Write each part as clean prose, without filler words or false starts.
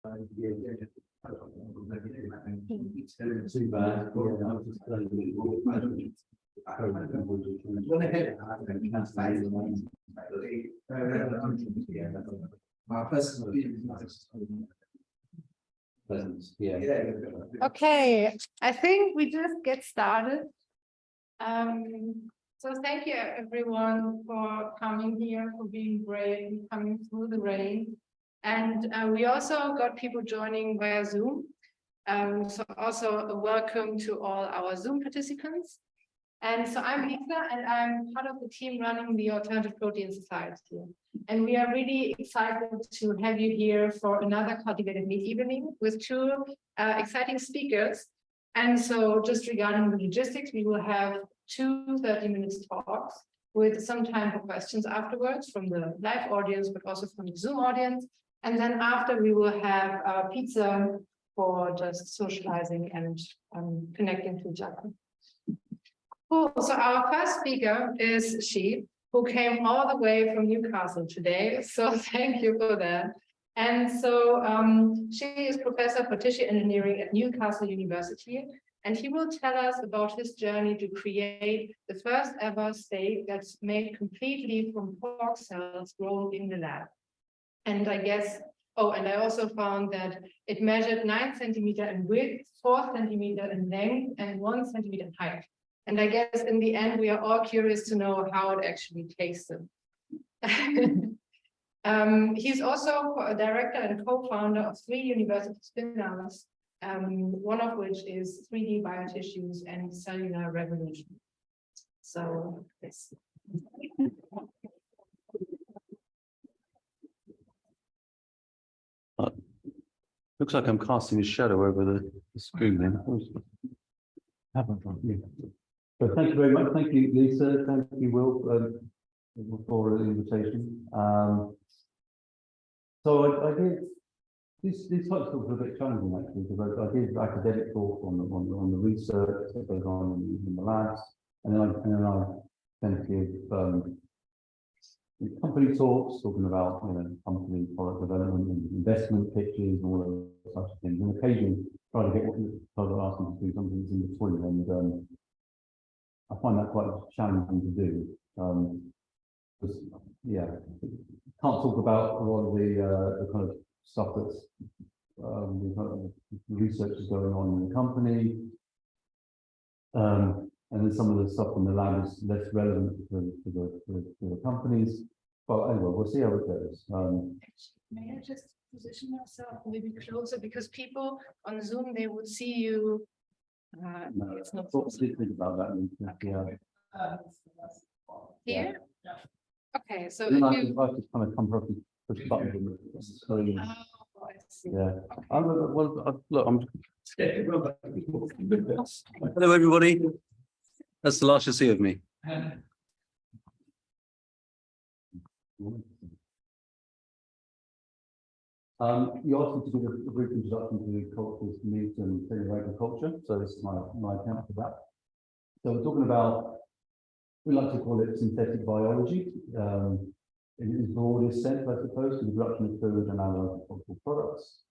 Too bad. Okay, I think we just get started. So thank you everyone for coming here, for being brave and coming through the rain. And we also got people joining via Zoom. So also a welcome to all our Zoom participants. And so I'm Lisa, and I'm part of the team running the Alternative Protein Society. And we are really excited to have you here for another cultivated meat evening with two exciting speakers. And so just regarding the logistics, we will have two 30-minute talks with some time for questions afterwards from the live audience, but also from the Zoom audience. And then after, we will have pizza for just socializing and connecting to each other. Cool. So our first speaker is Che, who came all the way from Newcastle today. So thank you for that. And so Che is professor for tissue engineering at Newcastle University, and he will tell us about his journey to create the first ever steak that's made completely from pork cells grown in the lab. And I guess, oh, and I also found that it measured 9 centimeters in width, 4 centimeters in length, and 1 centimeter in height. And I guess in the end, we are all curious to know how it actually tasted. He's also a director and co-founder of 3 university spin-outs, one of which is 3D Biotissues and Cellular Revolution. So, yes. Looks like I'm casting a shadow over the screen then. So thank you very much. Thank you, Lisa. Thank you, Will, for the invitation. So I did these types of talks are a bit challenging actually, because I did academic talk on the research that goes on in the labs, and then I tend to give company talks talking about company product development and investment pitches and all those such things, and occasionally try to get ask them to do something that's in between, and I find that quite challenging to do. Because, yeah, can't talk about a lot of the kind of stuff that's the research is going on in the company, and then some of the stuff in the lab is less relevant to the companies. But anyway, we'll see how it goes. May I just position myself maybe closer, because people on Zoom, they would see you. No, it's not I did think about that. Okay. Yeah. Here? Yeah. Okay, so then if I you... just kind of come up and push buttons on the screen. Oh, I see. Yeah. Okay. Look, I'm. Hello, everybody. That's the last you'll see of me. You asked me to give a brief introduction to cultures, meat, and cellular agriculture. So this is my attempt for that. So we're talking about, we like to call it synthetic biology. In its broadest sense, I suppose, to the production of food and other agricultural products.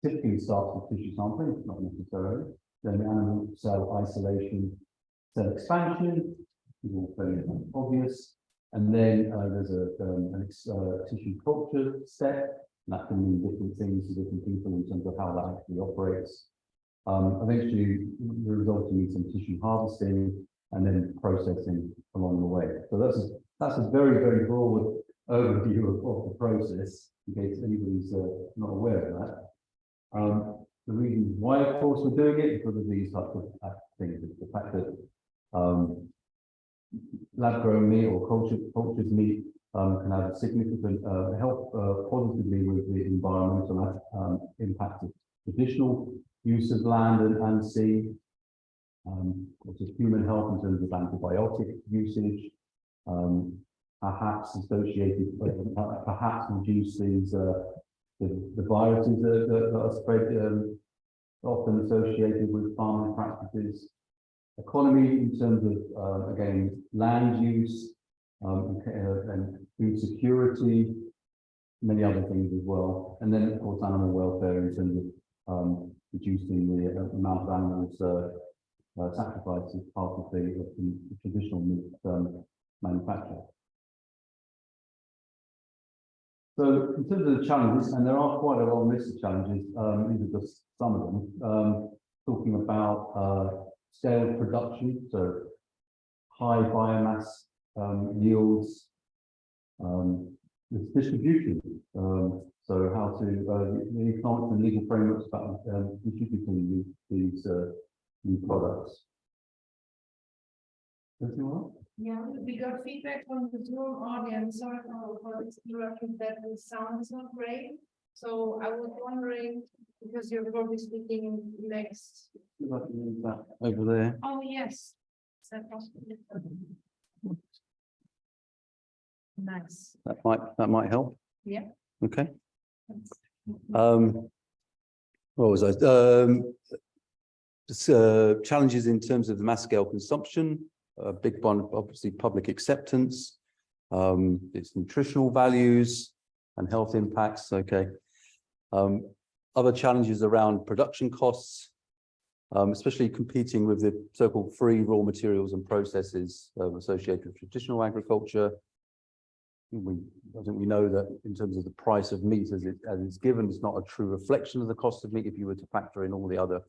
Typically starts with tissue sampling, not necessarily. Then animal cell isolation, cell expansion, is all fairly obvious. And then there's a tissue culture step. That can mean different things to different people in terms of how that actually operates. Eventually, the resulting in some tissue harvesting and then processing along the way. So that's a very, very broad overview of the process, in case anybody's not aware of that. The reason why, of course, we're doing it is because of these types of things. The fact that lab-grown meat or cultured meat can have a significant help positively with the environmental impact of traditional use of land and sea. Also human health in terms of antibiotic usage, perhaps associated, perhaps reduce these the viruses that are spread, often associated with farming practices. Economy in terms of again land use and food security, many other things as well. And then, of course, animal welfare in terms of reducing the amount of animals sacrificed as part of the traditional meat manufacture. So in terms of the challenges, and there are quite a long list of challenges, these are just some of them, talking about scale of production, so high biomass yields, the distribution, so how to, the economic and legal frameworks about distributing these new products. Yeah, we got feedback from the Zoom audience. Sorry for this interruption, that the sound is not great. So I was wondering, because you're probably speaking next. Over there. Oh, yes. Is that possible? Nice. That might help. Yeah. Okay. What was I? Challenges in terms of the mass scale consumption. A big one, obviously, public acceptance, its nutritional values and health impacts. Okay. Other challenges around production costs, especially competing with the so-called free raw materials and processes associated with traditional agriculture. I think we know that in terms of the price of meat as it's given, it's not a true reflection of the cost of meat if you were to factor in all the other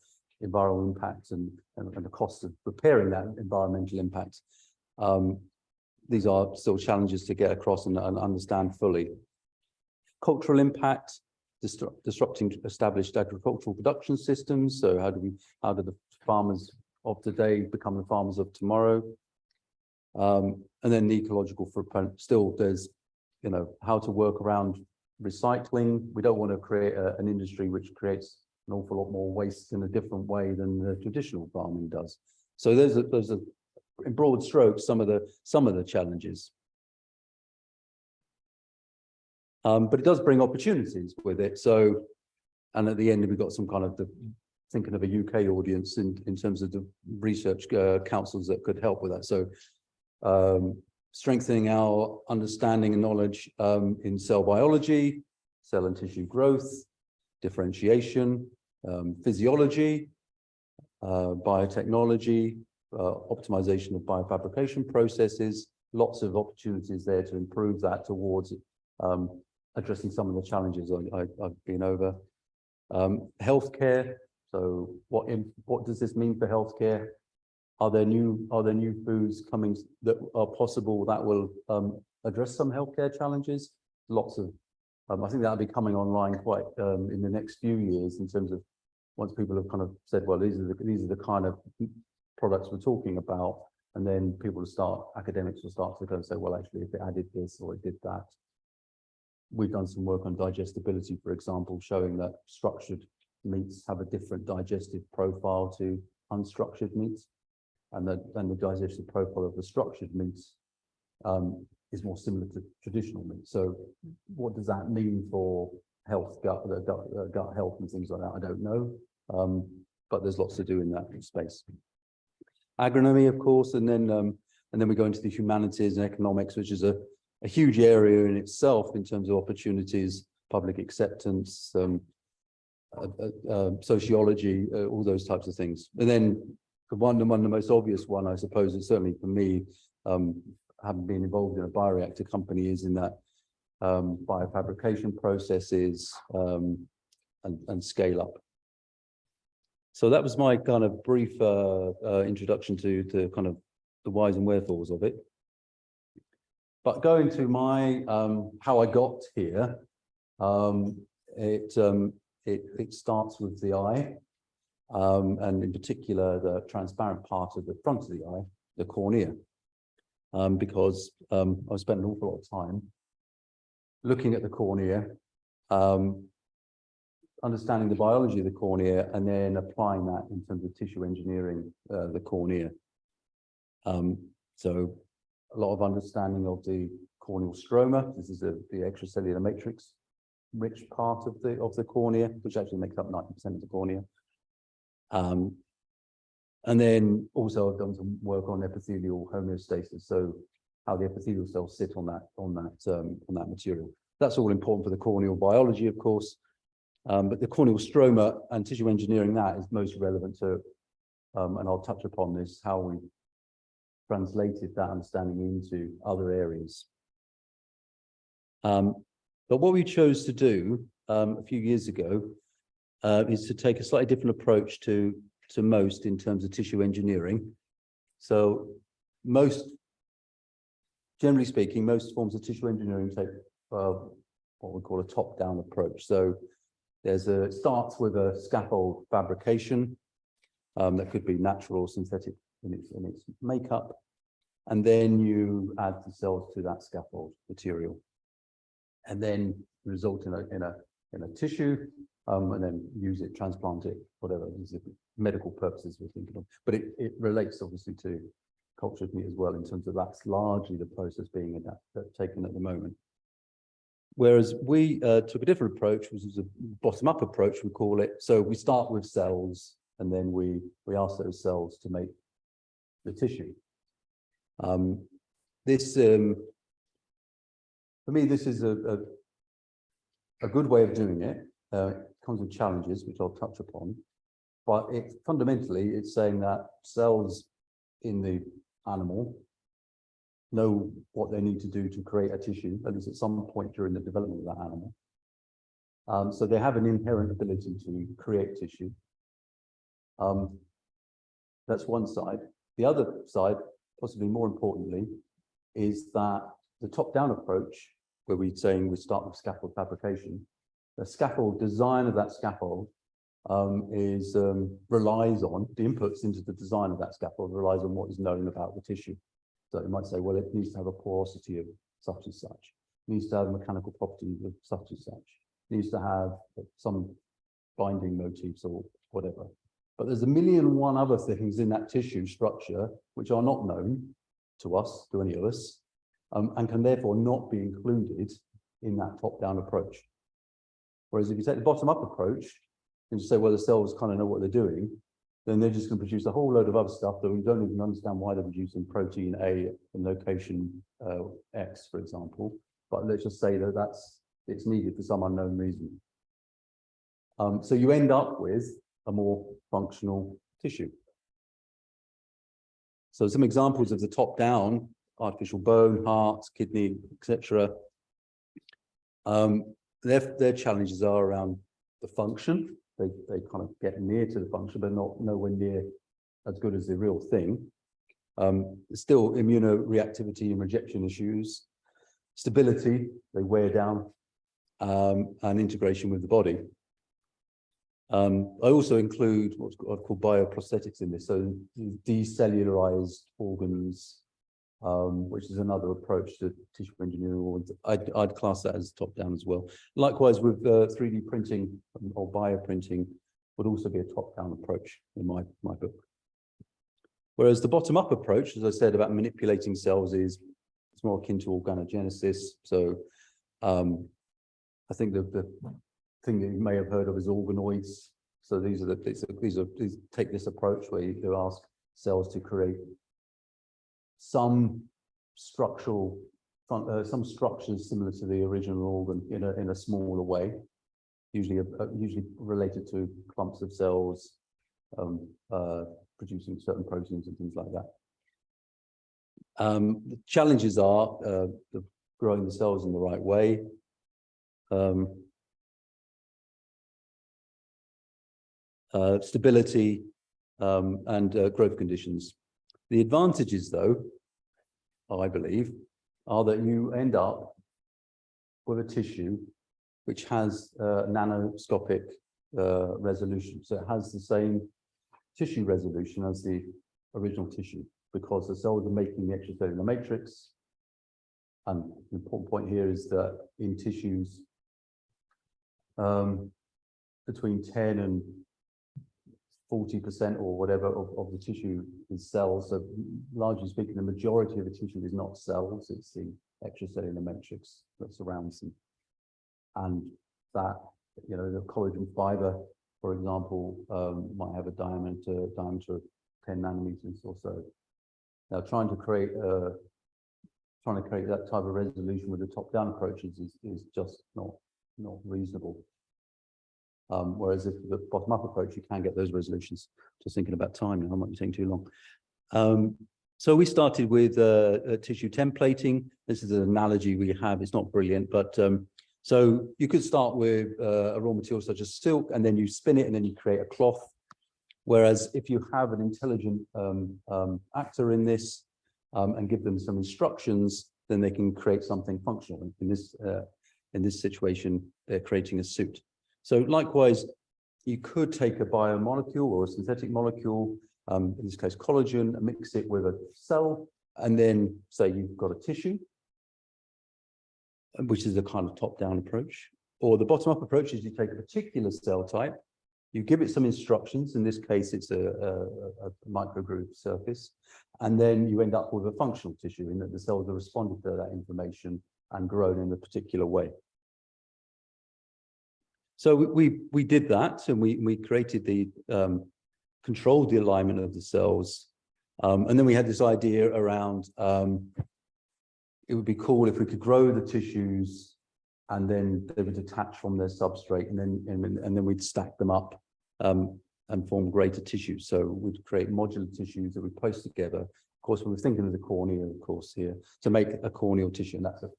environmental impacts and the cost of repairing that environmental impact. These are still challenges to get across and understand fully. Cultural impact, disrupting established agricultural production systems. So how do the farmers of today become the farmers of tomorrow? And then the ecological footprint. Still, there's, how to work around recycling. We don't want to create an industry which creates an awful lot more waste in a different way than the traditional farming does. So those are in broad strokes some of the challenges. But it does bring opportunities with it. So, and at the end we've got some kind of thinking of a UK audience in terms of the research councils that could help with that. So strengthening our understanding and knowledge in cell biology, cell and tissue growth, differentiation, physiology, biotechnology, optimization of biofabrication processes, lots of opportunities there to improve that towards addressing some of the challenges I've been over. Healthcare, so what does this mean for healthcare? Are there new foods coming that are possible that will address some healthcare challenges? Lots of, I think that'll be coming online quite in the next few years in terms of once people have kind of said, well, these are the kind of products we're talking about, and then academics will start to go and say, well, actually, if it added this or it did that. We've done some work on digestibility, for example, showing that structured meats have a different digestive profile to unstructured meats, and the digestive profile of the structured meats is more similar to traditional meat. So what does that mean for health, gut health and things like that? I don't know, but there's lots to do in that space. Agronomy, of course, and then we go into the humanities and economics, which is a huge area in itself in terms of opportunities, public acceptance, sociology, all those types of things. And then the most obvious one, I suppose, is certainly for me, having been involved in a bioreactor company, is in that biofabrication processes and scale up. So that was my kind of brief introduction to kind of the whys and wherefores of it. But going to my how I got here, it starts with the eye, and in particular the transparent part of the front of the eye, the cornea, because I spent an awful lot of time looking at the cornea, understanding the biology of the cornea, and then applying that in terms of tissue engineering the cornea. So a lot of understanding of the corneal stroma. This is the extracellular matrix rich part of the cornea, which actually makes up 90% of the cornea. And then also I've done some work on epithelial homeostasis, so how the epithelial cells sit on that material. That's all important for the corneal biology, of course. But the corneal stroma and tissue engineering, that is most relevant to, and I'll touch upon this, how we translated that understanding into other areas. But what we chose to do a few years ago is to take a slightly different approach to most in terms of tissue engineering. So generally speaking, most forms of tissue engineering take what we call a top-down approach. So it starts with a scaffold fabrication that could be natural or synthetic in its makeup, and then you add the cells to that scaffold material, and then result in a tissue, and then use it, transplant it, whatever. These are medical purposes we're thinking of, but it relates obviously to cultured meat as well, in terms of that's largely the process being taken at the moment. Whereas we took a different approach, which is a bottom-up approach, we call it. So we start with cells, and then we ask those cells to make the tissue. For me, this is a good way of doing it. It comes with challenges, which I'll touch upon. But fundamentally, it's saying that cells in the animal know what they need to do to create a tissue, at least at some point during the development of that animal. So they have an inherent ability to create tissue. That's one side. The other side, possibly more importantly, is that the top-down approach, where we're saying we start with scaffold fabrication, the scaffold design of that scaffold relies on the inputs into the design of that scaffold relies on what is known about the tissue. So you might say, well, it needs to have a porosity of such and such. It needs to have mechanical properties of such and such. It needs to have some binding motifs or whatever. But there's a million and one other things in that tissue structure which are not known to us, to any of us, and can therefore not be included in that top-down approach. Whereas if you take the bottom-up approach and you say, well, the cells kind of know what they're doing, then they're just going to produce a whole load of other stuff that we don't even understand why they're producing protein A in location X, for example. But let's just say that it's needed for some unknown reason. So you end up with a more functional tissue. So some examples of the top-down: artificial bone, heart, kidney, etc. Their challenges are around the function. They kind of get near to the function, but nowhere near as good as the real thing. Still immunoreactivity and rejection issues, stability, they wear down, and integration with the body. I also include what's called bioprosthetics in this, so decellularized organs, which is another approach to tissue engineering. I'd class that as top-down as well. Likewise with 3D printing or bioprinting would also be a top-down approach in my book. Whereas the bottom-up approach, as I said, about manipulating cells it's more akin to organogenesis. So I think the thing that you may have heard of is organoids. So these take this approach where you ask cells to create some structures similar to the original organ in a smaller way, usually related to clumps of cells producing certain proteins and things like that. The challenges are growing the cells in the right way, stability, and growth conditions. The advantages, though, I believe, are that you end up with a tissue which has nanoscopic resolution. So it has the same tissue resolution as the original tissue, because the cells are making the extracellular matrix. And the important point here is that in tissues between 10 and 40% or whatever of the tissue is cells. So largely speaking, the majority of the tissue is not cells, it's the extracellular matrix that surrounds them. And that, the collagen fiber, for example, might have a diameter of 10 nanometers or so. Now, trying to create trying to create that type of resolution with the top-down approaches is just not reasonable. Whereas if the bottom-up approach, you can get those resolutions. Just thinking about time now, I might be taking too long. So we started with tissue templating. This is an analogy we have. It's not brilliant, but so you could start with a raw material such as silk, and then you spin it, and then you create a cloth. Whereas if you have an intelligent actor in this and give them some instructions, then they can create something functional. In this situation, they're creating a suit. So likewise, you could take a biomolecule or a synthetic molecule, in this case collagen, and mix it with a cell, and then say you've got a tissue, which is the kind of top-down approach. Or the bottom-up approach is you take a particular cell type, you give it some instructions, in this case it's a microgroove surface, and then you end up with a functional tissue in that the cells are responding to that information and grown in a particular way. So we did that, and we created the controlled the alignment of the cells, and then we had this idea around it would be cool if we could grow the tissues, and then they would detach from their substrate, and then we'd stack them up and form greater tissues. So we'd create modular tissues that we place together. Of course, we were thinking of the cornea, of course, here to make a corneal tissue, and that's a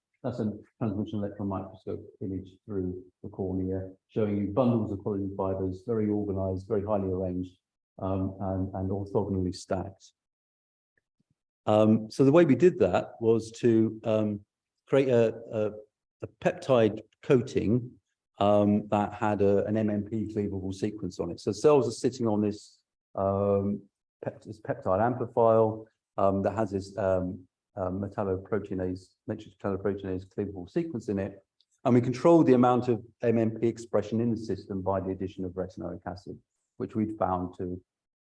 transmission electron microscope image through the cornea, showing you bundles of collagen fibers, very organized, very highly arranged, and orthogonally stacked. So the way we did that was to create a peptide coating that had an MMP cleavable sequence on it. So cells are sitting on this peptide amplifier that has this metalloproteinase, matrix metalloproteinase cleavable sequence in it, and we control the amount of MMP expression in the system by the addition of retinoic acid, which we'd found to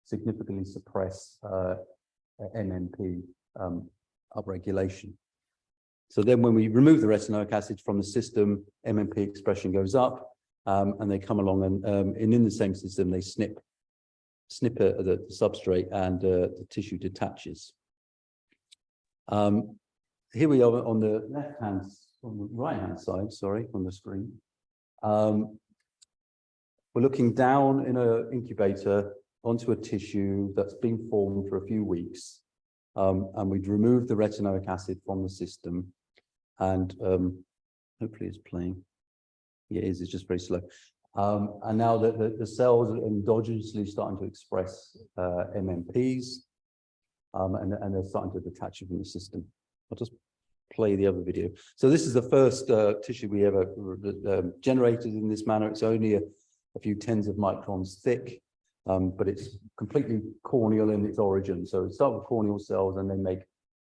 significantly suppress MMP upregulation. So then when we remove the retinoic acid from the system, MMP expression goes up, and they come along and in the same system, they snip the substrate, and the tissue detaches. Here we are on the right-hand side, sorry, on the screen. We're looking down in an incubator onto a tissue that's been formed for a few weeks. And we'd remove the retinoic acid from the system, and hopefully it's playing. Yeah, it is, it's just very slow. And now the cells are endogenously starting to express MMPs, and they're starting to detach from the system. I'll just play the other video. So this is the first tissue we ever generated in this manner. It's only a few tens of microns thick. But it's completely corneal in its origin. So it starts with corneal cells, and they make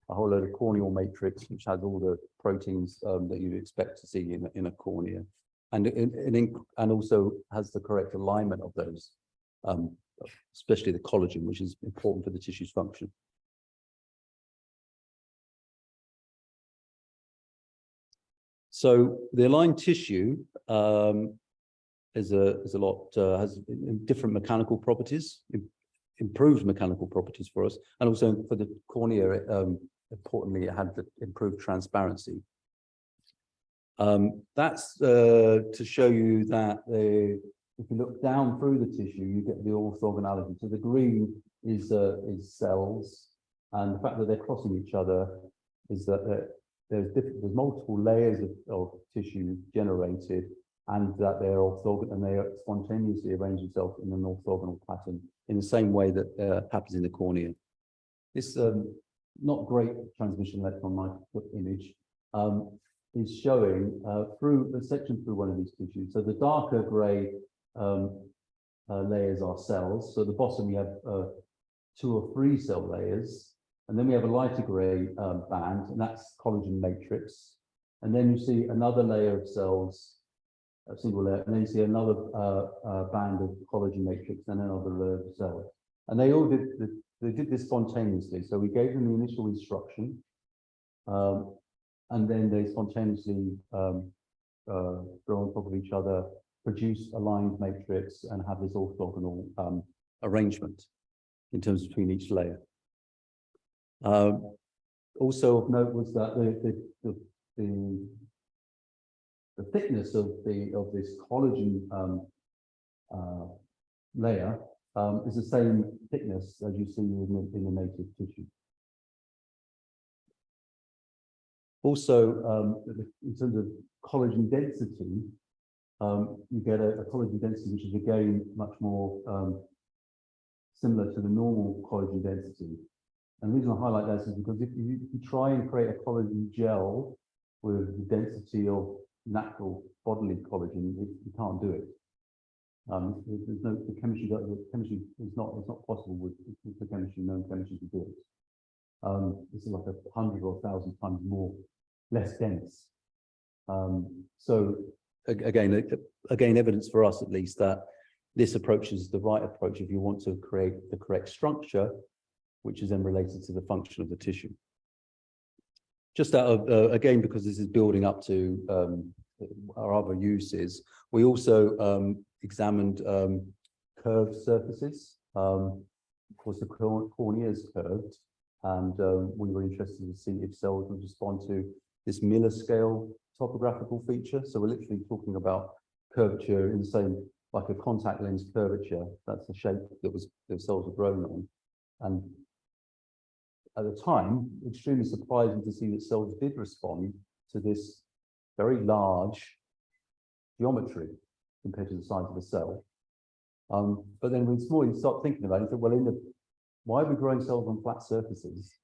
a whole load of corneal matrix, which has all the proteins that you'd expect to see in a cornea, and also has the correct alignment of those, especially the collagen, which is important for the tissue's function. So the aligned tissue has different mechanical properties, improved mechanical properties for us, and also for the cornea, importantly, it had the improved transparency. That's to show you that if you look down through the tissue, you get the orthogonality. So the green is cells, and the fact that they're crossing each other is that there's multiple layers of tissue generated, and that they're orthogonal, and they spontaneously arrange themselves in an orthogonal pattern in the same way that happens in the cornea. This not great transmission electron microscope image is showing through the section through one of these tissues. So the darker grey layers are cells. So at the bottom you have 2 or 3 cell layers, and then we have a lighter grey band, and that's collagen matrix. And then you see another layer of cells, a single layer, and then you see another band of collagen matrix, and another layer of cells. And they all did this spontaneously. So we gave them the initial instruction, and then they spontaneously grow on top of each other, produce aligned matrix, and have this orthogonal arrangement in terms between each layer. Also of note was that the thickness of this collagen layer is the same thickness as you see in the native tissue. Also, in terms of collagen density, you get a collagen density which is again much more similar to the normal collagen density. And the reason I highlight that is because if you try and create a collagen gel with the density of natural bodily collagen, you can't do it. There's no the chemistry is not possible with the chemistry, known chemistry to do it. This is like 100 or 1,000 times more less dense. So again, evidence for us at least that this approach is the right approach if you want to create the correct structure, which is then related to the function of the tissue. Just out of, again, because this is building up to our other uses, we also examined curved surfaces. Of course, the cornea is curved, and we were interested to see if cells would respond to this Miller scale topographical feature. So we're literally talking about curvature in the same, like a contact lens curvature. That's the shape that the cells were grown on. And at the time, extremely surprising to see that cells did respond to this very large geometry compared to the size of the cell. But then when you start thinking about it, well, why are we growing cells on flat surfaces?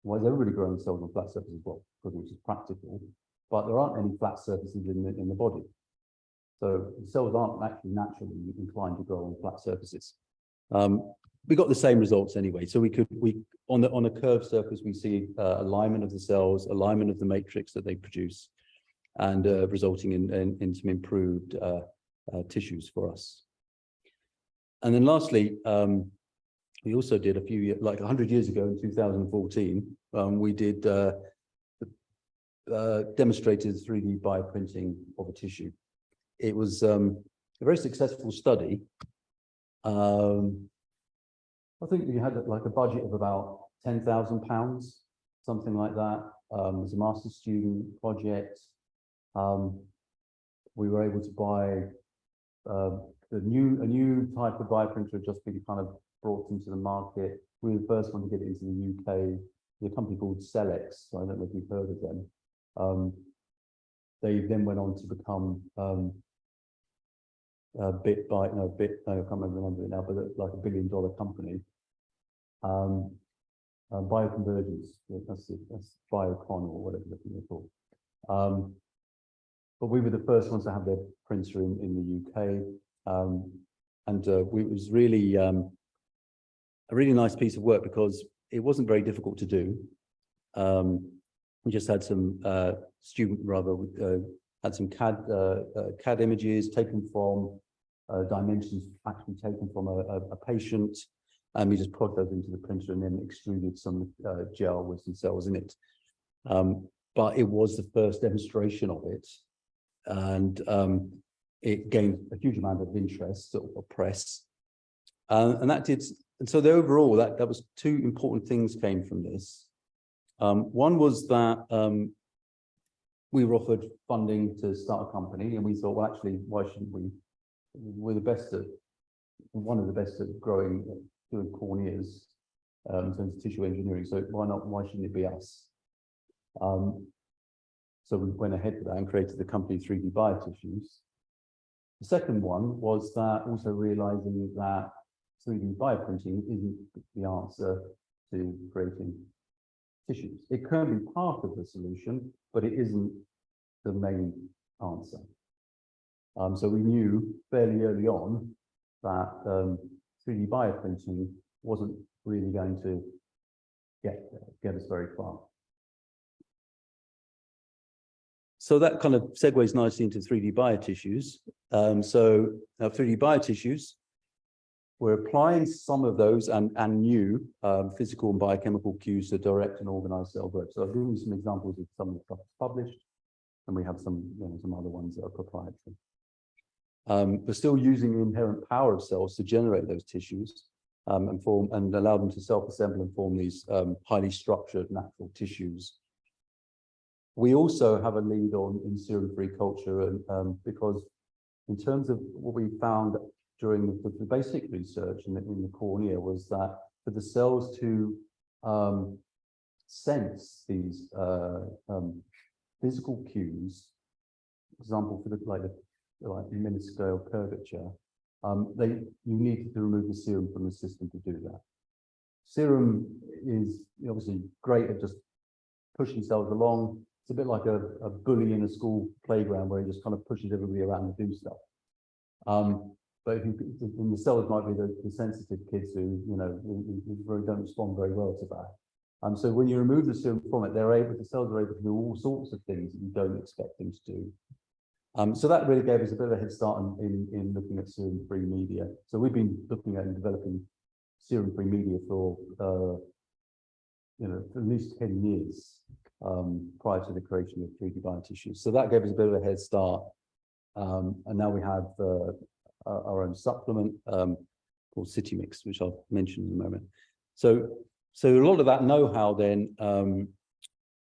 Why is everybody growing cells on flat surfaces? Well, because which is practical, but there aren't any flat surfaces in the body. So cells aren't actually naturally inclined to grow on flat surfaces. We got the same results anyway. So on a curved surface, we see alignment of the cells, alignment of the matrix that they produce, and resulting in some improved tissues for us. And then lastly, we also did a few years, like 100 years ago in 2014, we did demonstrated 3D bioprinting of a tissue. It was a very successful study. I think we had like a budget of about £10,000, something like that. It was a master's student project. We were able to buy a new type of bioprinter had just been kind of brought into the market. We were the first one to get it into the UK. The company called Celex, so I don't know if you've heard of them. They then went on to become I can't remember the number now, but like $1 billion company. Bioconvergence, that's Biocon or whatever they're called. But we were the first ones to have their printer in the UK, and it was really a really nice piece of work because it wasn't very difficult to do. We just had some had some CAD images taken from dimensions actually taken from a patient, and we just plugged those into the printer and then extruded some gel with some cells in it. But it was the first demonstration of it, and it gained a huge amount of interest or press, and so the overall that was two important things came from this. One was that we were offered funding to start a company, and we thought, well, actually, why shouldn't we? We're one of the best at doing corneas in terms of tissue engineering. So why shouldn't it be us? So we went ahead with that and created the company 3D Biotissues. The second one was that also realizing that 3D bioprinting isn't the answer to creating tissues. It can be part of the solution, but it isn't the main answer. So we knew fairly early on that 3D bioprinting wasn't really going to get us very far. So that kind of segues nicely into 3D biotissues. So now 3D biotissues, we're applying some of those and new physical and biochemical cues to direct and organize cell growth. So I'll give you some examples of some of the stuff published, and we have some other ones that are proprietary. We're still using the inherent power of cells to generate those tissues. and allow them to self-assemble and form these highly structured natural tissues. We also have a lead in serum-free culture, and because in terms of what we found during the basic research in the cornea was that for the cells to sense these physical cues, for example, for like minuscule curvature, you needed to remove the serum from the system to do that. Serum is obviously great at just pushing cells along. It's a bit like a bully in a school playground where he just kind of pushes everybody around to do stuff. But and the cells might be the sensitive kids who really don't respond very well to that. So when you remove the serum from it, the cells are able to do all sorts of things that you don't expect them to do. So that really gave us a bit of a head start in looking at serum-free media. So we've been looking at and developing serum-free media for at least 10 years prior to the creation of 3D biotissues. So that gave us a bit of a head start. And now we have our own supplement called CityMix, which I'll mention in a moment. So a lot of that know-how then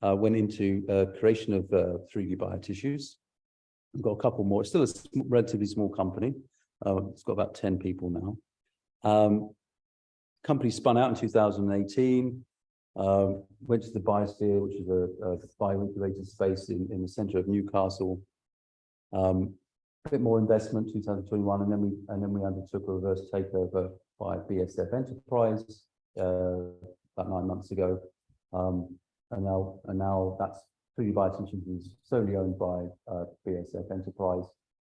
went into creation of 3D biotissues. We've got a couple more. It's still a relatively small company. It's got about 10 people now. Company spun out in 2018. Went to the Biosphere, which is a bio-incubator space in the centre of Newcastle. A bit more investment, 2021, and then we undertook a reverse takeover by BSF Enterprise about 9 months ago, and now that's 3D Biotissues is solely owned by BSF Enterprise,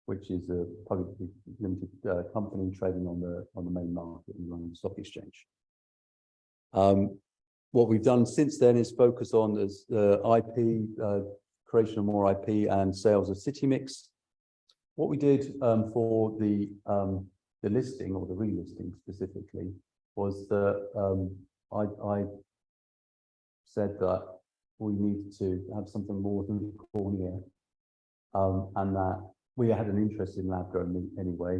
which is a publicly limited company trading on the main market in the London Stock Exchange. What we've done since then is focus on IP, creation of more IP and sales of CityMix. What we did for the listing or the relisting specifically was that I said that we needed to have something more than the cornea, and that we had an interest in lab-grown meat anyway.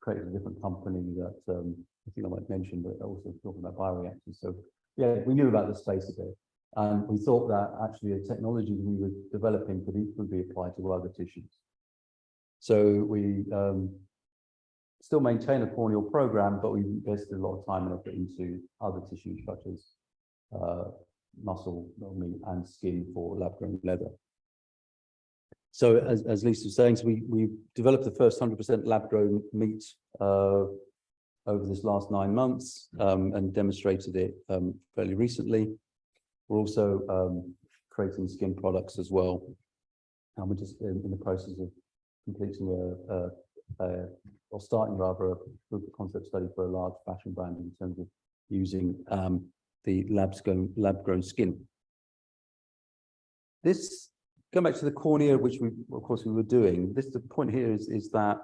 Created a different company that I think I might mention, but also talking about bioreactors. So yeah, we knew about the space a bit, and we thought that actually the technology we were developing could equally be applied to other tissues. So we still maintain a corneal program, but we invested a lot of time and effort into other tissues such as muscle, meat, and skin for lab-grown leather. So as Lisa was saying, so we developed the first 100% lab-grown meat over this last 9 months and demonstrated it fairly recently. We're also creating skin products as well, and we're just in the process of completing or starting rather a proof of concept study for a large fashion brand in terms of using the lab-grown skin. This, going back to the cornea, which of course we were doing, the point here is that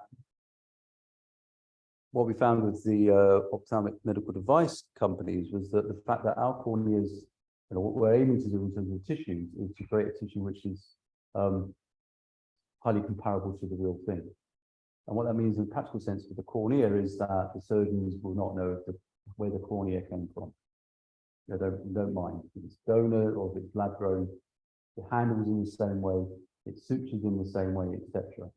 what we found with the ophthalmic medical device companies was that the fact that our corneas, what we're aiming to do in terms of tissues is to create a tissue which is highly comparable to the real thing. And what that means in a practical sense for the cornea is that the surgeons will not know where the cornea came from. They don't mind if it's donor or if it's lab grown. It handles in the same way, it sutures in the same way, etc.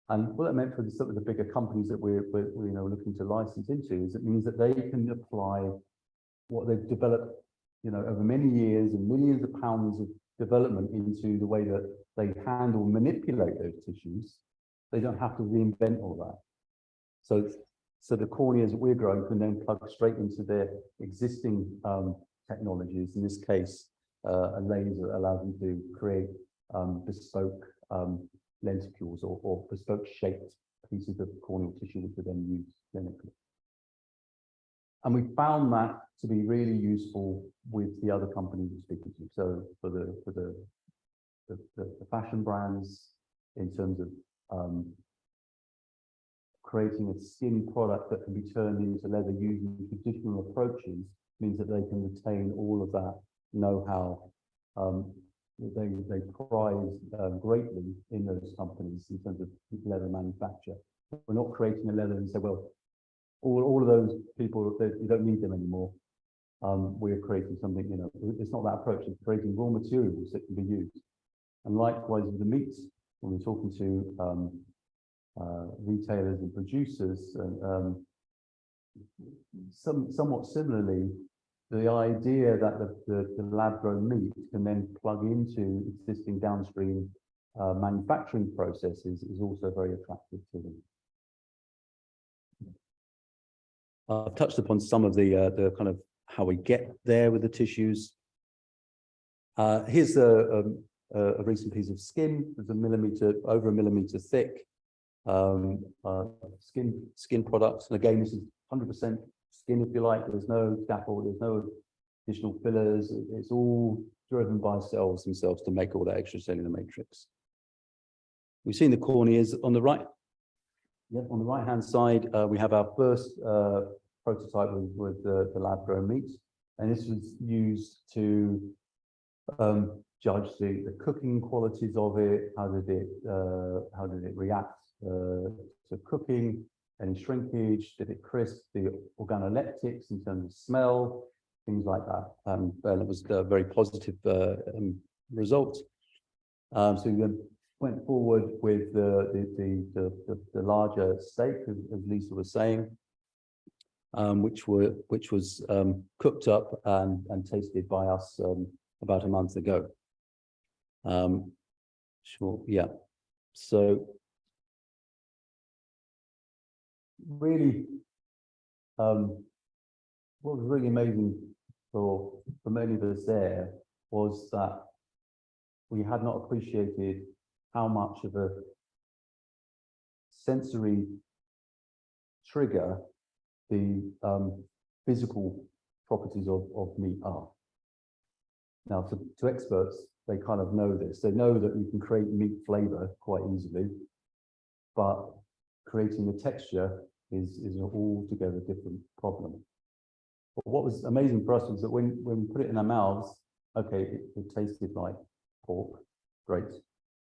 And what that meant for some of the bigger companies that we're looking to license into is it means that they can apply what they've developed, over many years and millions of pounds of development into the way that they handle, manipulate those tissues. They don't have to reinvent all that. So the corneas that we're growing can then plug straight into their existing technologies. In this case, a laser allows them to create bespoke lenticules or bespoke shaped pieces of corneal tissue which are then used clinically. And we found that to be really useful with the other companies we're speaking to. So for the fashion brands, in terms of creating a skin product that can be turned into leather using traditional approaches, means that they can retain all of that know-how they prize greatly in those companies in terms of leather manufacture. We're not creating a leather and say, well, all of those people, you don't need them anymore. We're creating something, you know, it's not that approach, it's creating raw materials that can be used. And likewise with the meats, when we're talking to retailers and producers, and somewhat similarly, the idea that the lab-grown meat can then plug into existing downstream manufacturing processes is also very attractive to them. I've touched upon some of the kind of how we get there with the tissues. Here's a recent piece of skin. It's over a millimeter thick. Skin products, and again, this is 100% skin, if you like. There's no scaffold, there's no additional fillers. It's all driven by cells themselves to make all that extracellular matrix. We've seen the corneas on the right. Yep, on the right-hand side, we have our first prototype with the lab-grown meat, and this was used to judge the cooking qualities of it. How did it react to cooking? Any shrinkage? Did it crisp? The organoleptics in terms of smell, things like that. And it was a very positive result. So we then went forward with the larger steak, as Lisa was saying, which was cooked up and tasted by us about a month ago. Sure, yeah. So really, what was really amazing for many of us there was that we had not appreciated how much of a sensory trigger the physical properties of meat are. Now, to experts, they kind of know this. They know that you can create meat flavor quite easily, but creating the texture is an altogether different problem. But what was amazing for us was that when we put it in our mouths, okay, it tasted like pork, great.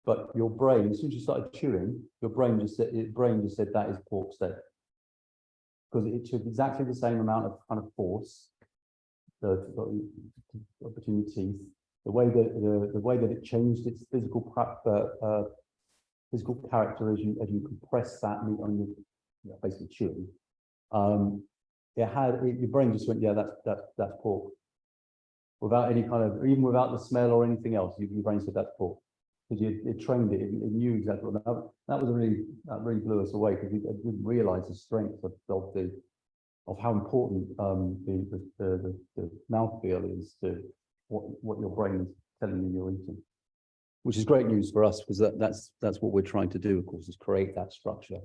But your brain, as soon as you started chewing, your brain just said that is pork steak. Because it took exactly the same amount of kind of force between your teeth, the way that it changed its physical character as you compress that meat on your basically chewing. Your brain just went, yeah, that's pork, without any kind of, even without the smell or anything else. Your brain said that's pork because it trained it. It knew exactly what that was. That really blew us away because we didn't realize the strength of how important the mouthfeel is to what your brain is telling you you're eating, which is great news for us because that's what we're trying to do, of course, is create that structure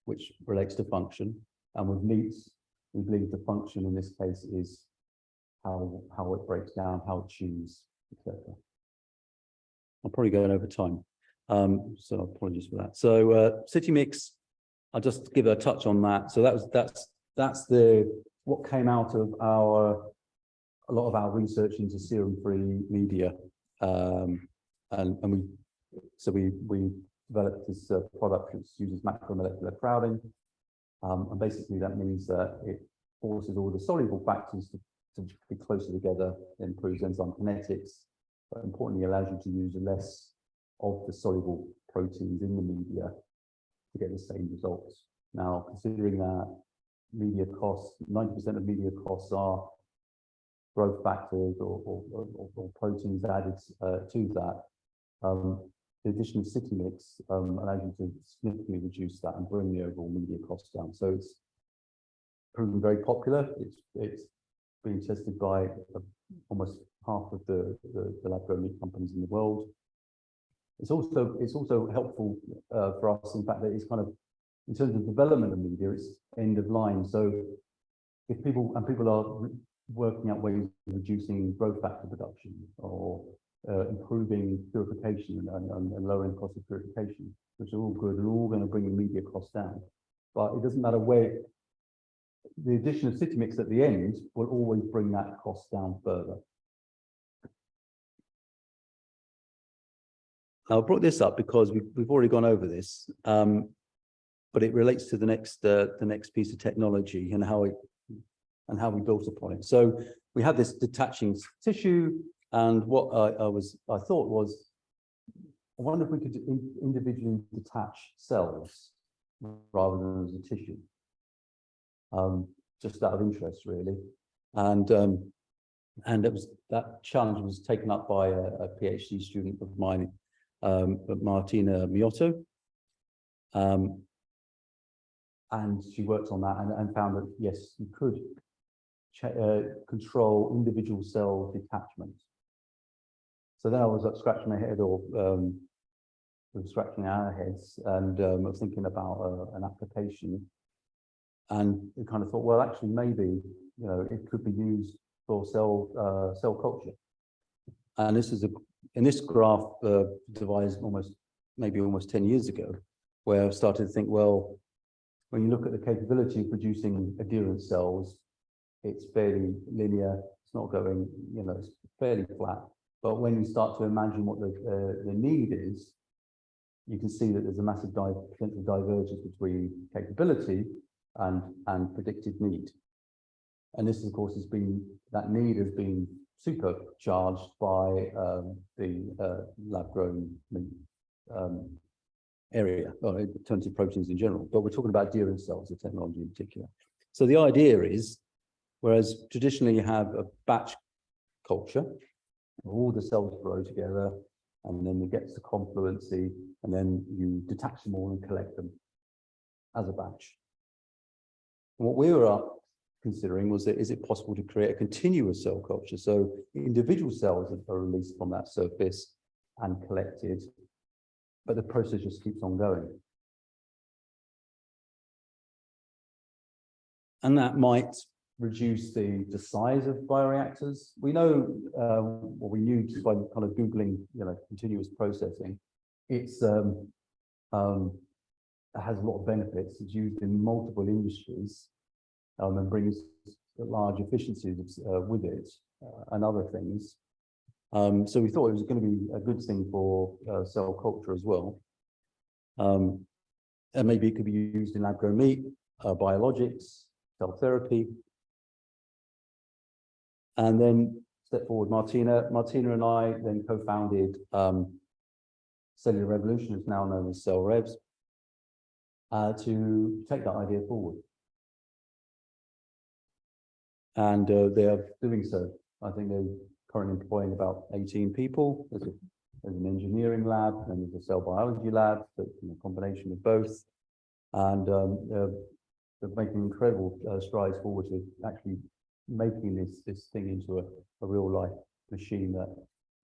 which relates to function. And with meats, we believe the function in this case is how it breaks down, how it chews, etc. I'm probably going over time, so apologies for that. So City Mix, I'll just give a touch on that. So that's what came out of a lot of our research into serum-free media, and we developed this product which uses macromolecular crowding, and basically that means that it forces all the soluble factors to be closer together, improves enzyme kinetics, but importantly allows you to use less of the soluble proteins in the media to get the same results. Now, considering that media costs, 90% of media costs are growth factors or proteins added to that, the addition of City Mix allows you to significantly reduce that and bring the overall media costs down. So it's proven very popular. It's being tested by almost half of the lab-grown meat companies in the world. It's also helpful for us, in fact, that it's kind of, in terms of development of media, it's end of line. So if people are working out ways of reducing growth factor production or improving purification and lowering cost of purification, which are all good and all going to bring the media costs down. But it doesn't matter where the addition of City Mix at the end will always bring that cost down further. I brought this up because we've already gone over this. but it relates to the next piece of technology and how we built upon it. So we had this detaching tissue, and what I thought was, I wonder if we could individually detach cells rather than as a tissue. Just out of interest, really, and that challenge was taken up by a PhD student of mine, Martina Miotto, and she worked on that and found that yes, you could control individual cell detachment. So then I was scratching my head, or we were scratching our heads, and I was thinking about an application, and we kind of thought, well, actually, maybe it could be used for cell culture. And this is in this graph devised almost 10 years ago, where I started to think, well, when you look at the capability of producing adherent cells, it's fairly linear. It's not going, it's fairly flat. But when you start to imagine what the need is, you can see that there's a massive potential divergence between capability and predicted need. And this, of course, that need has been supercharged by the lab-grown area, or alternative proteins in general. But we're talking about adherent cells, the technology in particular. So the idea is, whereas traditionally you have a batch culture, all the cells grow together, and then it gets to confluency, and then you detach them all and collect them as a batch. And what we were considering was that, is it possible to create a continuous cell culture? So individual cells are released from that surface and collected, but the process just keeps on going. And that might reduce the size of bioreactors. We know, what we knew just by kind of Googling, continuous processing, it has a lot of benefits. It's used in multiple industries, and brings large efficiencies with it, and other things. So we thought it was going to be a good thing for cell culture as well. And maybe it could be used in lab-grown meat, biologics, cell therapy. And then step forward, Martina and I then co-founded Cellular Revolution, is now known as Cell Revs, to take that idea forward. And they are doing so. I think they're currently employing about 18 people. There's an engineering lab, and there's a cell biology lab, so a combination of both. And they're making incredible strides forward to actually making this thing into a real life machine that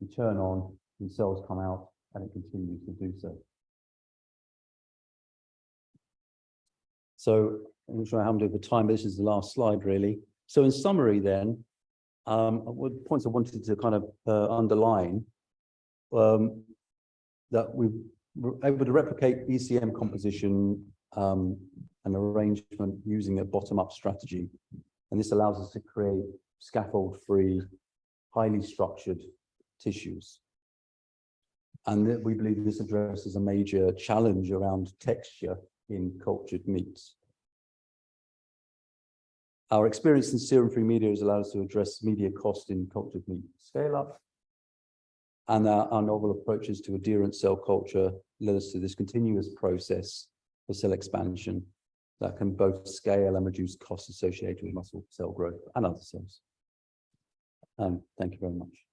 you turn on, and cells come out, and it continues to do so. So I'm not sure how I'm doing for time, but this is the last slide, really. So in summary, then, points I wanted to kind of underline, that we were able to replicate ECM composition and arrangement using a bottom-up strategy. And this allows us to create scaffold-free, highly structured tissues. And we believe this addresses a major challenge around texture in cultured meats. Our experience in serum-free media has allowed us to address media cost in cultured meat scale-up. And our novel approaches to adherent cell culture led us to this continuous process for cell expansion that can both scale and reduce costs associated with muscle cell growth and other cells. Thank you very much.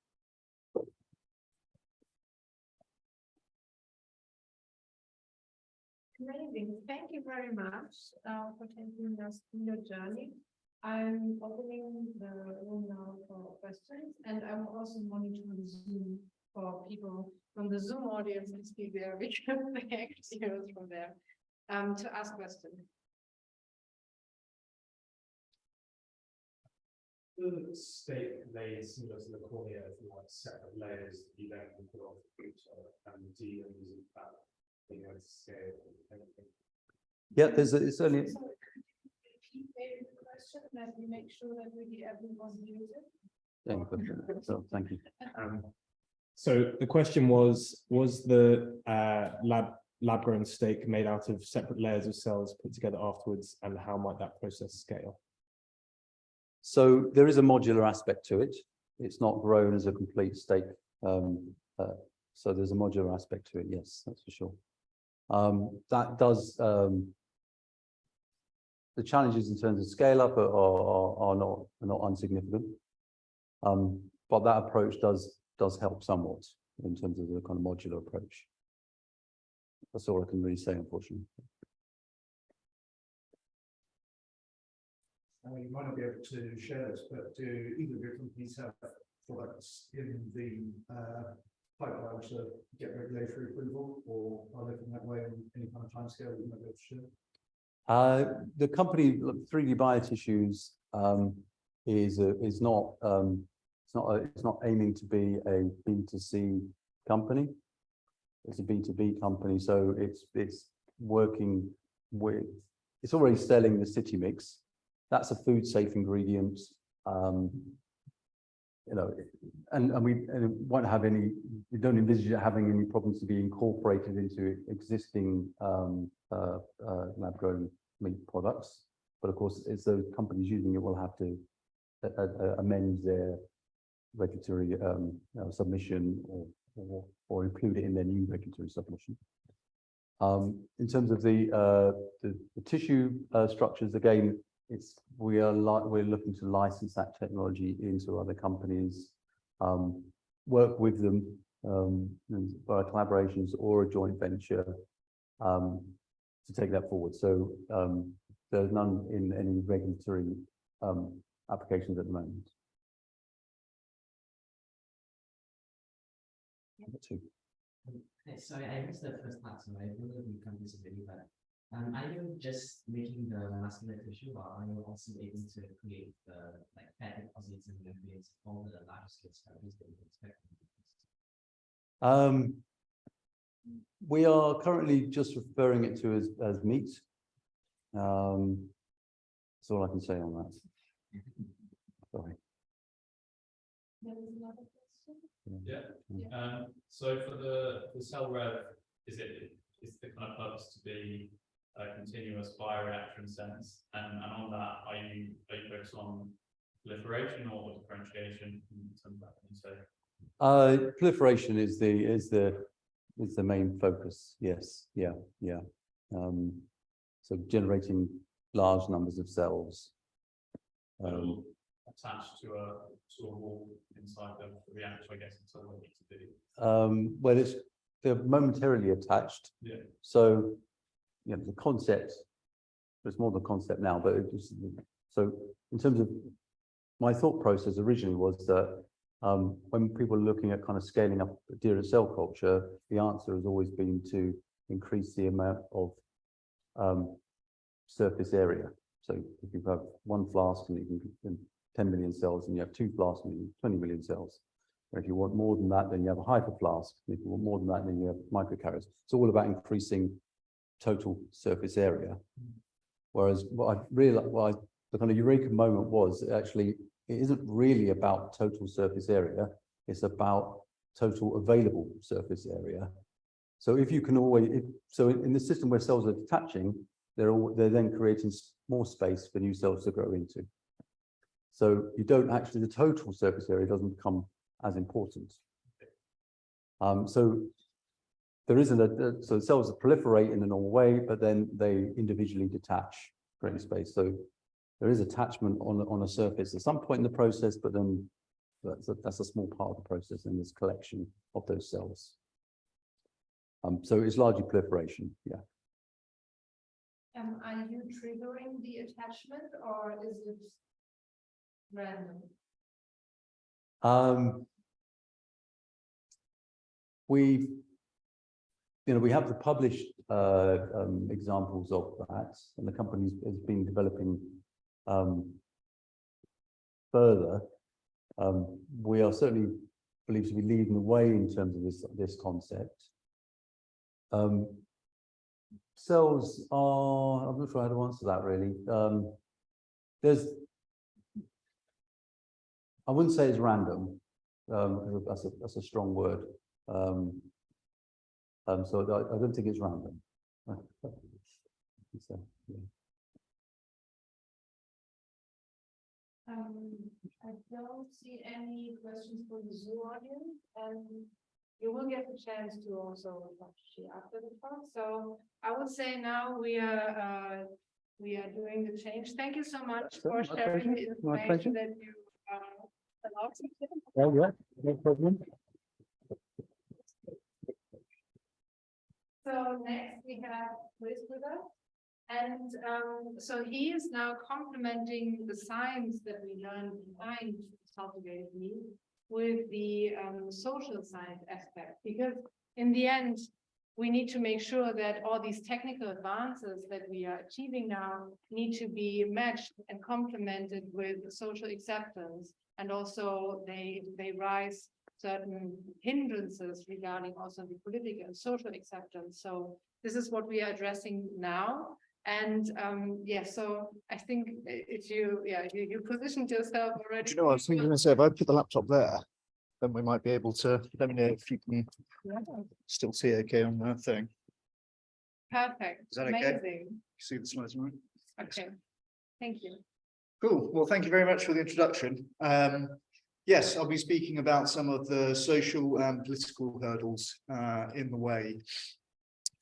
Amazing. Thank you very much for taking us through your journey. I'm opening the room now for questions, and I'm also monitoring Zoom for people from the Zoom audience to speak there, because they actually hear us from there, to ask questions. The state laid similar to the cornea as like separate layers that you don't put off each other, and do you use that thing at scale? Yeah, it's only. Question that we make sure that really everyone hears it. Yeah, so thank you. So the question was the lab lab-grown steak made out of separate layers of cells put together afterwards, and how might that process scale? So there is a modular aspect to it. It's not grown as a complete steak. So there's a modular aspect to it. Yes, that's for sure. That does the challenges in terms of scale up are not insignificant. But that approach does help somewhat in terms of the kind of modular approach. That's all I can really say, unfortunately. You might not be able to share this, but do either of your companies have products in the pipeline to get regulatory approval, or are they from that way on any kind of timescale you might be able to share? The company 3D Biotissues is not it's not aiming to be a B2C company. It's a B2B company, so it's working with, it's already selling the City Mix. That's a food safe ingredient. You know, and it won't have any, we don't envisage it having any problems to be incorporated into existing lab grown meat products. But of course, it's those companies using it will have to amend their regulatory submission or include it in their new regulatory submission. In terms of the tissue structures, again, we're looking to license that technology into other companies, work with them by collaborations or a joint venture to take that forward. So there's none in any regulatory applications at the moment. Number two. Okay, sorry, I missed the first part, so I don't know if you can disagree, but are you just making the muscular tissue, or are you also able to create the like fat deposits and membranes, all the large scale studies that you expect? We are currently just referring it to as meat. That's all I can say on that. Sorry. Yeah. So for the cell rev, is the kind of purpose to be a continuous bioreactor in a sense, and on that, are you focused on proliferation or differentiation in terms of that? Can you say? Proliferation is the main focus. Yes. Yeah. So generating large numbers of cells. Attached to a wall inside the reactor, I guess, until they need to be. Well, they're momentarily attached. Yeah. So, you know, the concept, it's more the concept now, but it just, so in terms of my thought process originally was that when people are looking at kind of scaling up adherent cell culture, the answer has always been to increase the amount of surface area. So if you have one flask and you can 10 million cells, and you have two flasks and you have 20 million cells. And if you want more than that, then you have a hyperflask. And if you want more than that, then you have microcarriers. It's all about increasing total surface area. Whereas what I realized, the kind of eureka moment was actually, it isn't really about total surface area. It's about total available surface area. So if you can always, so in the system where cells are detaching, they're then creating more space for new cells to grow into. So you don't actually, the total surface area doesn't become as important. So there isn't so cells proliferate in a normal way, but then they individually detach, creating space. So there is attachment on a surface at some point in the process, but then that's a small part of the process in this collection of those cells. So it's largely proliferation, yeah. Are you triggering the attachment, or is it random? We have the published examples of that, and the company has been developing further. We are certainly believed to be leading the way in terms of this concept. Cells are, I'm not sure how to answer that really. I wouldn't say it's random, because that's a strong word. So I don't think it's random. So, yeah. I don't see any questions from the Zoom audience, and you will get the chance to also talk to you after the talk. So I would say now we are doing the change. Thank you so much for sharing the information that you allowed to share. Oh, yeah, no problem. So next we have Chris with us. And so he is now complementing the science that we learned behind cultivated meat with the social science aspect, because in the end, we need to make sure that all these technical advances that we are achieving now need to be matched and complemented with social acceptance. And also they rise certain hindrances regarding also the political and social acceptance. So this is what we are addressing now. And yeah, so I think if you positioned yourself already. Do you know what I was thinking to say? If I put the laptop there, then we might be able to, let me know if you can still see okay on the thing. Perfect. Is that okay? Amazing. See the slides, right? Okay. Thank you. Cool. Well, thank you very much for the introduction. Yes, I'll be speaking about some of the social and political hurdles in the way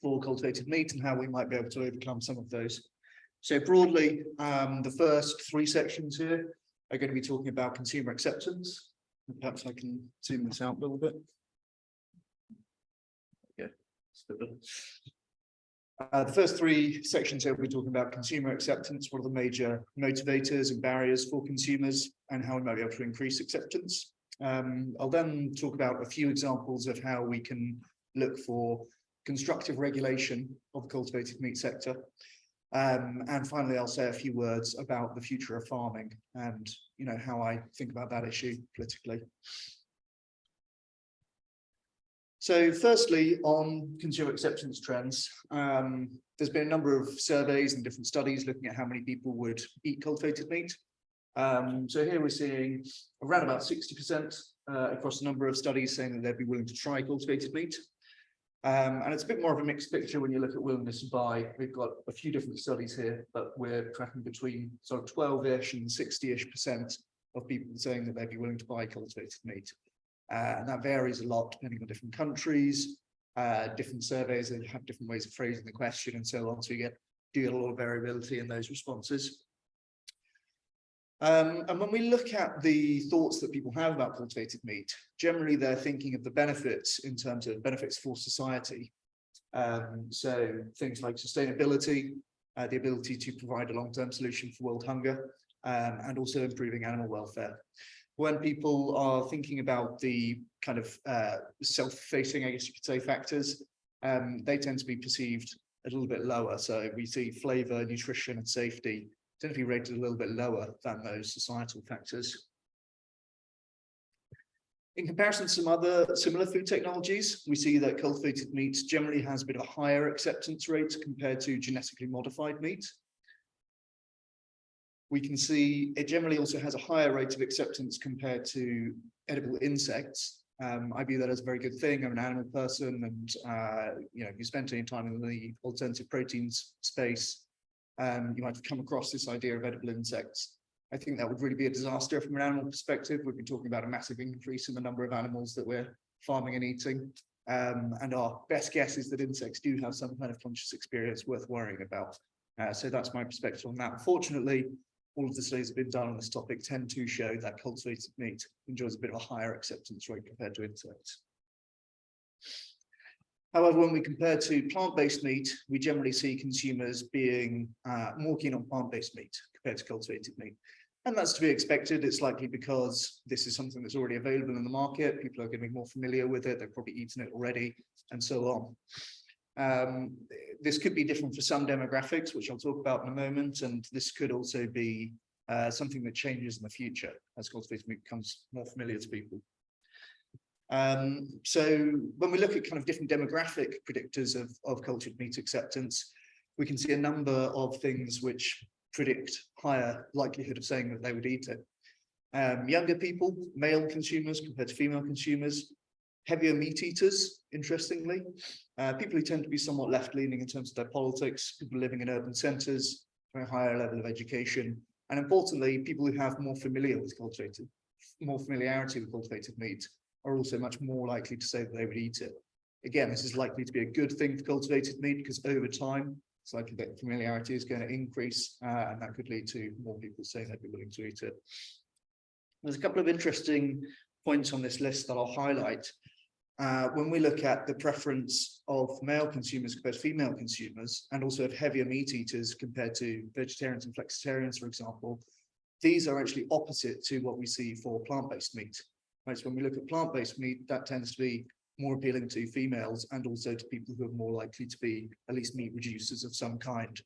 for cultivated meat and how we might be able to overcome some of those. So broadly, the first 3 sections here are going to be talking about consumer acceptance. Perhaps I can zoom this out a little bit. Yeah. The first 3 sections here will be talking about consumer acceptance, what are the major motivators and barriers for consumers, and how we might be able to increase acceptance. I'll then talk about a few examples of how we can look for constructive regulation of the cultivated meat sector. And finally, I'll say a few words about the future of farming and, you know, how I think about that issue politically. So firstly, on consumer acceptance trends, there's been a number of surveys and different studies looking at how many people would eat cultivated meat. So here we're seeing around about 60% across a number of studies saying that they'd be willing to try cultivated meat. And it's a bit more of a mixed picture when you look at willingness to buy. We've got a few different studies here, but we're tracking between sort of 12-ish and 60-ish% of people saying that they'd be willing to buy cultivated meat. And that varies a lot depending on different countries, different surveys, they have different ways of phrasing the question and so on. So you do get a lot of variability in those responses. And when we look at the thoughts that people have about cultivated meat, generally they're thinking of the benefits in terms of benefits for society. So things like sustainability, the ability to provide a long-term solution for world hunger, and also improving animal welfare. When people are thinking about the kind of self-facing, I guess you could say, factors, they tend to be perceived a little bit lower. So we see flavor, nutrition, and safety tend to be rated a little bit lower than those societal factors. In comparison to some other similar food technologies, we see that cultivated meat generally has a bit of a higher acceptance rate compared to genetically modified meat. We can see it generally also has a higher rate of acceptance compared to edible insects. I view that as a very good thing. I'm an animal person, and you know, if you spend any time in the alternative proteins space, you might have come across this idea of edible insects. I think that would really be a disaster from an animal perspective. We've been talking about a massive increase in the number of animals that we're farming and eating. And our best guess is that insects do have some kind of conscious experience worth worrying about. So that's my perspective on that. Unfortunately, all of the studies that have been done on this topic tend to show that cultivated meat enjoys a bit of a higher acceptance rate compared to insects. However, when we compare to plant-based meat, we generally see consumers being more keen on plant-based meat compared to cultivated meat. And that's to be expected. It's likely because this is something that's already available in the market. People are getting more familiar with it. They've probably eaten it already, and so on. This could be different for some demographics, which I'll talk about in a moment. And this could also be something that changes in the future as cultivated meat becomes more familiar to people. So when we look at kind of different demographic predictors of cultured meat acceptance, we can see a number of things which predict higher likelihood of saying that they would eat it. Younger people, male consumers compared to female consumers, Heavier meat eaters, interestingly, people who tend to be somewhat left-leaning in terms of their politics, people living in urban centres, a higher level of education, and importantly, people who have more familiarity with cultivated meat are also much more likely to say that they would eat it. Again, this is likely to be a good thing for cultivated meat because over time, it's likely that familiarity is going to increase, and that could lead to more people saying they'd be willing to eat it. There's a couple of interesting points on this list that I'll highlight. When we look at the preference of male consumers compared to female consumers, and also of heavier meat eaters compared to vegetarians and flexitarians, for example, these are actually opposite to what we see for plant-based meat. Right, so when we look at plant-based meat, that tends to be more appealing to females and also to people who are more likely to be at least meat reducers of some kind.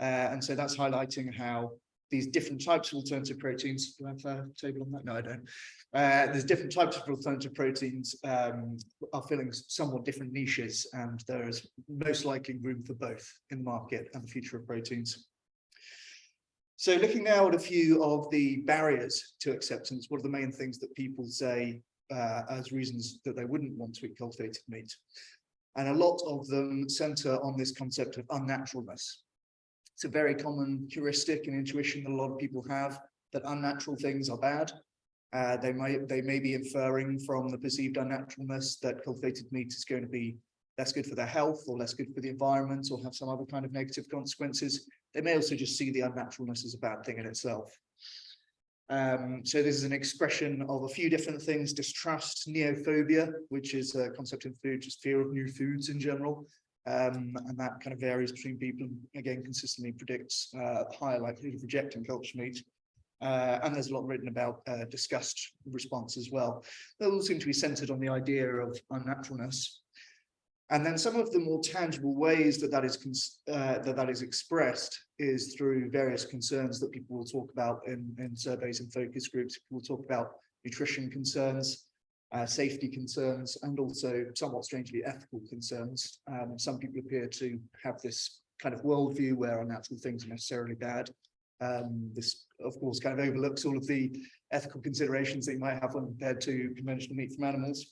And so that's highlighting how these different types of alternative proteins, do I have a table on that? No, I don't. There's different types of alternative proteins are filling somewhat different niches, and there is most likely room for both in the market and the future of proteins. So looking now at a few of the barriers to acceptance, what are the main things that people say as reasons that they wouldn't want to eat cultivated meat? And a lot of them center on this concept of unnaturalness. It's a very common heuristic and intuition that a lot of people have, that unnatural things are bad. They may be inferring from the perceived unnaturalness that cultivated meat is going to be less good for their health or less good for the environment or have some other kind of negative consequences. They may also just see the unnaturalness as a bad thing in itself. So this is an expression of a few different things: distrust, neophobia, which is a concept in food, just fear of new foods in general. And that kind of varies between people, and again, consistently predicts higher likelihood of rejecting cultured meat. And there's a lot written about disgust response as well. They all seem to be centered on the idea of unnaturalness. And then some of the more tangible ways that that is expressed is through various concerns that people will talk about in surveys and focus groups. People will talk about nutrition concerns, safety concerns, and also somewhat strangely ethical concerns. Some people appear to have this kind of worldview where unnatural things are necessarily bad. This, of course, kind of overlooks all of the ethical considerations that you might have when compared to conventional meat from animals.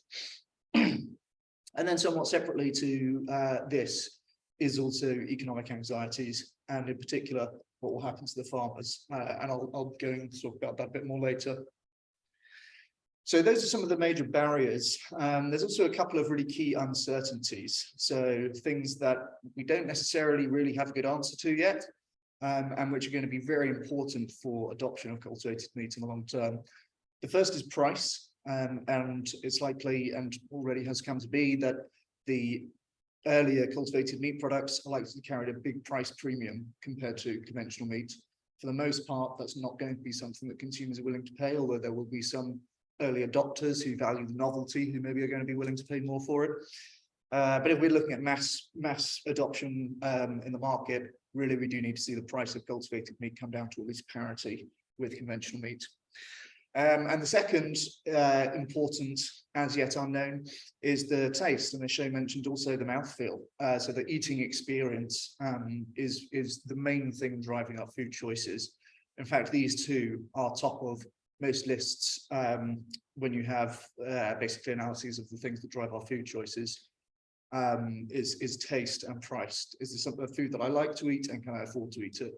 And then somewhat separately to this is also economic anxieties, and in particular, what will happen to the farmers. And I'll go and talk about that a bit more later. So those are some of the major barriers. There's also a couple of really key uncertainties. So things that we don't necessarily really have a good answer to yet, and which are going to be very important for adoption of cultivated meat in the long term. The first is price. And it's likely, and already has come to be, that the earlier cultivated meat products are likely to carry a big price premium compared to conventional meat. For the most part, that's not going to be something that consumers are willing to pay, although there will be some early adopters who value the novelty, who maybe are going to be willing to pay more for it. But if we're looking at mass adoption in the market, really we do need to see the price of cultivated meat come down to at least parity with conventional meat. And the second important, as yet unknown, is the taste. And as Che mentioned, also the mouthfeel. So the eating experience is the main thing driving our food choices. In fact, these two are top of most lists when you have basically analyses of the things that drive our food choices. Is taste and price. Is this a food that I like to eat, and can I afford to eat it?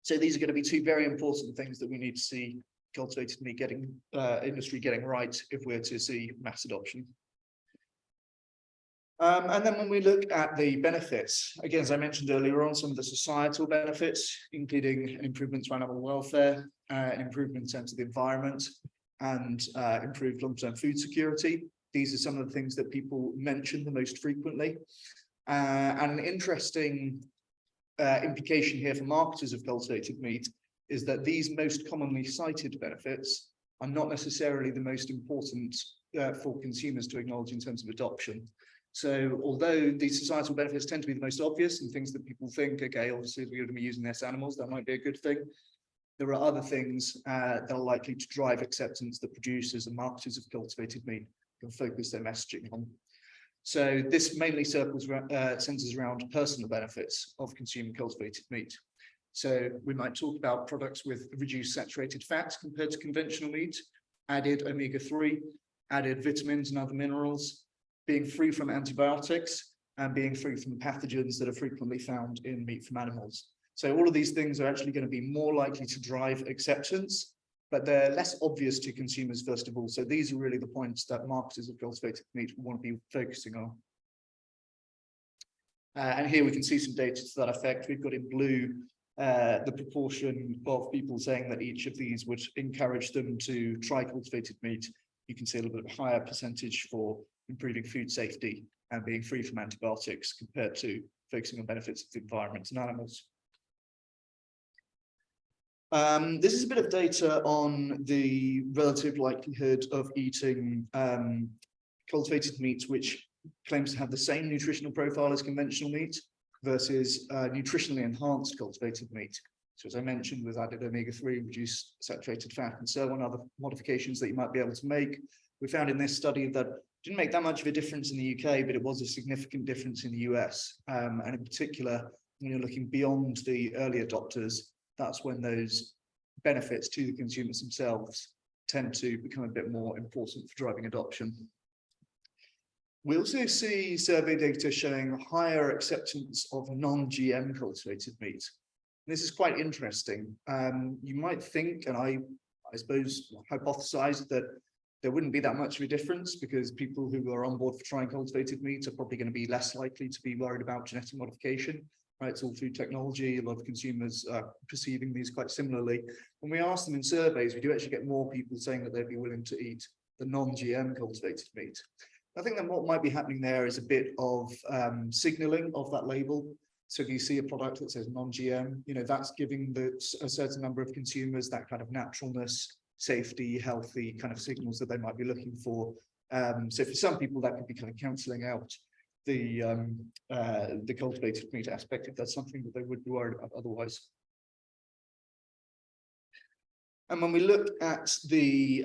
So these are going to be two very important things that we need to see cultivated meat industry getting right if we're to see mass adoption. And then when we look at the benefits, again, as I mentioned earlier on, some of the societal benefits, including an improvement to animal welfare, an improvement in terms of the environment, and improved long-term food security. These are some of the things that people mention the most frequently. And an interesting implication here for marketers of cultivated meat is that these most commonly cited benefits are not necessarily the most important for consumers to acknowledge in terms of adoption. So although these societal benefits tend to be the most obvious and things that people think, okay, obviously we're going to be using less animals, that might be a good thing, there are other things that are likely to drive acceptance that producers and marketers of cultivated meat can focus their messaging on. So this mainly centers around personal benefits of consuming cultivated meat. So we might talk about products with reduced saturated fat compared to conventional meat, added omega-3, added vitamins and other minerals, being free from antibiotics, and being free from pathogens that are frequently found in meat from animals. So all of these things are actually going to be more likely to drive acceptance, but they're less obvious to consumers, first of all. So these are really the points that marketers of cultivated meat want to be focusing on. And here we can see some data to that effect. We've got in blue the proportion of people saying that each of these would encourage them to try cultivated meat. You can see a little bit higher percentage for improving food safety and being free from antibiotics compared to focusing on benefits of the environment and animals. This is a bit of data on the relative likelihood of eating cultivated meat, which claims to have the same nutritional profile as conventional meat versus nutritionally enhanced cultivated meat. So as I mentioned, with added omega-3, reduced saturated fat, and so on, other modifications that you might be able to make. We found in this study that it didn't make that much of a difference in the UK, but it was a significant difference in the US. And in particular, when you're looking beyond the early adopters, that's when those benefits to the consumers themselves tend to become a bit more important for driving adoption. We also see survey data showing higher acceptance of non-GM cultivated meat. This is quite interesting. You might think, and I suppose hypothesize, that there wouldn't be that much of a difference because people who are on board for trying cultivated meat are probably going to be less likely to be worried about genetic modification. Right, it's all food technology. A lot of consumers are perceiving these quite similarly. When we ask them in surveys, we do actually get more people saying that they'd be willing to eat the non-GM cultivated meat. I think that what might be happening there is a bit of signaling of that label. So if you see a product that says non-GM, you know, that's giving a certain number of consumers that kind of naturalness, safety, healthy kind of signals that they might be looking for. So for some people, that could be kind of cancelling out the cultivated meat aspect if that's something that they would be worried about otherwise. And when we look at the